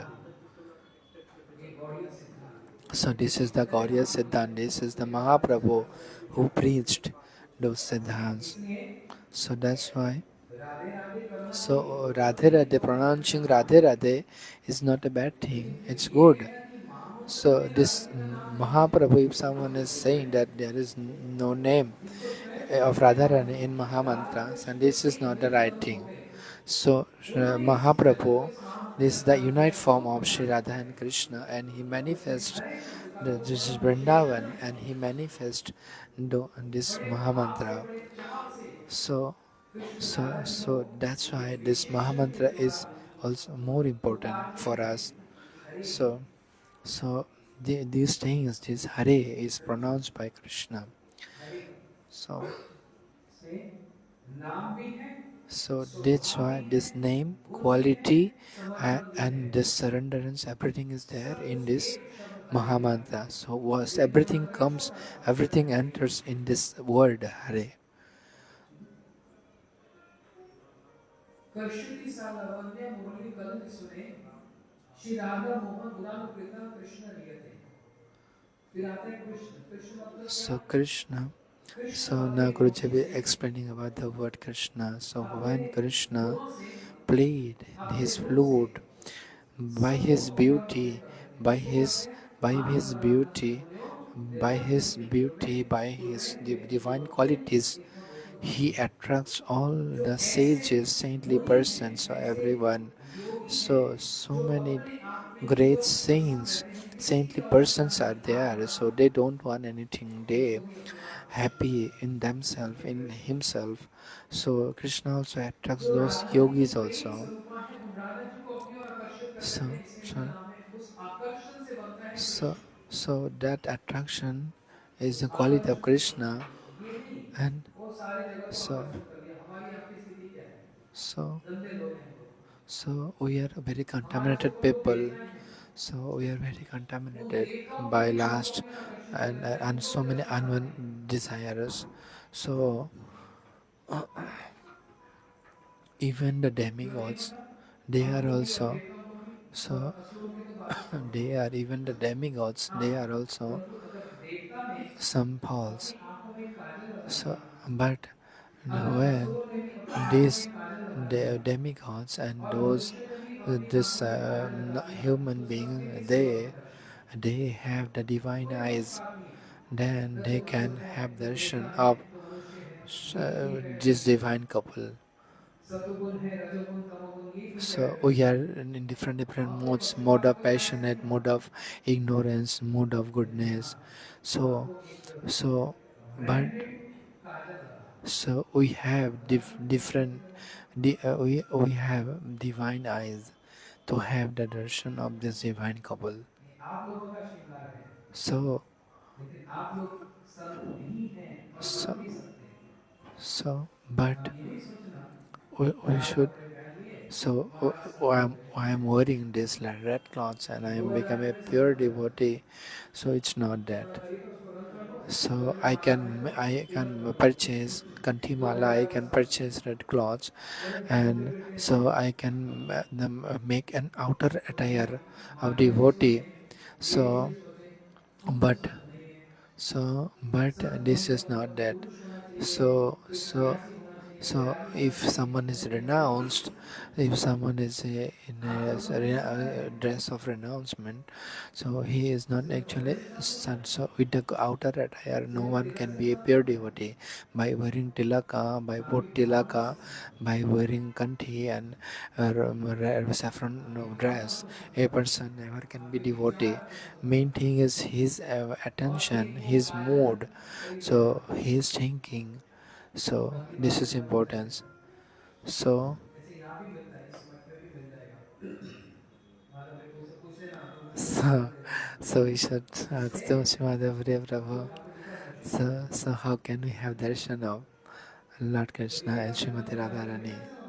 ये गौड़िया सिद्धांत। So this is the Gaudiya Siddhant. This is the Mahaprabhu who preached those Siddhants. इसलिए So that's why. Radhe Radhe करना कोई So Radhe Radhe, pronouncing Radhe Radhe is not a bad लेकिन thing. फिर It's ये good. कहना कि महामंत्र So में this राधे का नाम नहीं है, Mahaprabhu, if someone is तो saying गलत that है। there is no name इसको स्वयं of कृष्ण ने माना Radharani है। in Radha Mahamantras, Krishna and के this is एक not the मित्र right जो हो thing. गए, So उन्होंने इस शब्द को, Mahaprabhu, इस महामंत्र this का is the नाम दिया unite form of खूब Sri Hare. Radha and Krishna, and he और उसने manifests हरे शब्द का जो this is परम विशेषण Vrindavan, है, and he manifests this बड़े भाव से, Mahamantra. बड़े चाव से So कृष्ण so नारायण को so that's ये why this विशेषण से Mahamantra जोड़ा, is also more important पुकारते for हैं us. Hare. So so these things, this Hare is pronounced by Krishna. Hare So से नाम भी है, so that's स्वभाव भी why है, this name, गुण भी है, quality, समर्पण भी है। and this surrenderance, everything is there सब in कुछ this एक शब्द हरे में आ गया। Mahamantra. So was एक शब्द everything में सब comes, तात्पर्य everything हरे में enters है। in this word Hare. कर्षति सा लवण्य मुरली कलंक सुने, श्री राधा मोहन गुणानुकृता कृष्ण रियते। फिर आता है कृष्ण। कृष्ण मतलब क्या? So Krishna. कृष्ण So अपने now गुणों Guruji will से, explaining about the word Krishna. So अपने when Krishna गुणों से, played अपने his रूप से flute, by सबको his अपने वश में beauty, कर लेते हैं। by इसको कहते his हैं by आत्म his बलात् beauty, शक्नुयो by यत्र his किंचित कृते beauty, by his कुर्वन्ति divine विप्रते qualities, इत्थं भवति he वासुदेव। attracts all जो the ऐसे sages, saintly मुनि हैं, persons, so ऐसे everyone. योगी हैं, So जो many अपने आप में great नित्य प्रसन्न saints, रहते हैं, किसी भी saintly अवस्था persons are में there. आत्मा So they don't want anything. They उसको भी अपने आप में happy in themselves, ये in कृष्ण है। himself. So Krishna also attracts जो those Radha ji yogis Prem also. स्वरूपा है, उन राधा जी को अपनी ओर आकर्षित कर लेते So हैं, इसलिए इनका so नाम है। उस आकर्षण से बनता है so Krishna. so that attraction is उस the quality of आकर्षण से बनता है Krishna, कृष्ण। ये नहीं and वो सारे जगत को so आकर्षित कर लिया। हमारी आपकी स्थिति क्या है? so गंदे लोग हैं हम लोग। so we are very हमारे contaminated लोगों को people. देखना ही नहीं। So we are very वो contaminated देखावा by करके हमको lust अपनी ओर आकर्षित कर लेते हैं, and उनको so भी many दर्शन कराते हैं। unwanted desires. So even the क्यों नहीं demigods, होता? they are हमको भी और also, देवताओं को भी और so असुरों की तो बात ही छोड़ दो। they are even the demigods, हाँ, they are also परंतु अगर देवता ने some अपनी false. आंखों में काजल लगा So दिया, but अगर when असुरों ने भी अपनी आंखों these में काजल लगा दिया, the demigods and और those मनुष्य ने भी अपनी this आंखों में काजल लगा दिया, human तो सबके being, लिए सुलभ है they Darshan. they have the divine कोई दुख eyes, बात नहीं है। then फिर they तो can बोलते हैं have जो देवता darshan है of तो मनुष्य है, ये ठीक है this ठीक है। divine couple. सतुगुण है, रजोगुण, तमोगुण, ये ठीक है So we are ठीक है। in different हम तो modes, mode पक्षपात of कर रहे हैं passionate, नहीं। mode of ignorance, mode of लेकिन हाँ, goodness. So आपको एक so but ब्रांडेड काजल लगा। so we have दर्शन कैसे different कैसे करें? we have divine eyes to have the darshan of this divine couple. ये आप लोगों का श्रृंगार है, So लेकिन आप लोग संत नहीं हैं और बन so भी सकते हैं। but आप ये नहीं सोचना we लाल should. कपड़े पहन लिए, So महाराज संत हो गए। I am wearing this like red clothes and I am become 2000 a में संत pure हो जाना। devotee. So it's not that. थोड़ा चाहिए तो उसको रंग कर दो, So बोले माला पहन लो, I तिलक can लगाओ। purchase kanthi mala, 2000 I का can संत हो purchase गया। red cloths, बोले and घूमते फिरते so रहेंगे। I can make an outer तो क्या attire of माने ये devotee. सोचे, ये So सोचे, हम तो but संत नहीं है। but संत this होने का is not मतलब that. पुरुष होना चाहिए, So कोई so सन्यासी होना चाहिए, So if someone is renounced, if someone is in a dress of renouncement, so he is not actually son. So with the outer attire, no one can be a pure devotee. By wearing tilaka, by put tilaka, by wearing kanthi and saffron dress, a person never can be devotee. Main thing is his attention, his mood, so his thinking. So बाकी this बाकी is सब मिल importance. जाएगा So ऐसे यहाँ भी मिलता है, इस मठ में भी मिल जाएगा। माधव भाई पूछ लेना, तो वो जो so निकाल देगा so we should ask them Shrimad वो Prabhu. यहाँ पे लिखा था So Shrimad so how can we have darshan of Lord Krishna and Vivekananda Srimati का दर्शन नहीं Radharani? करते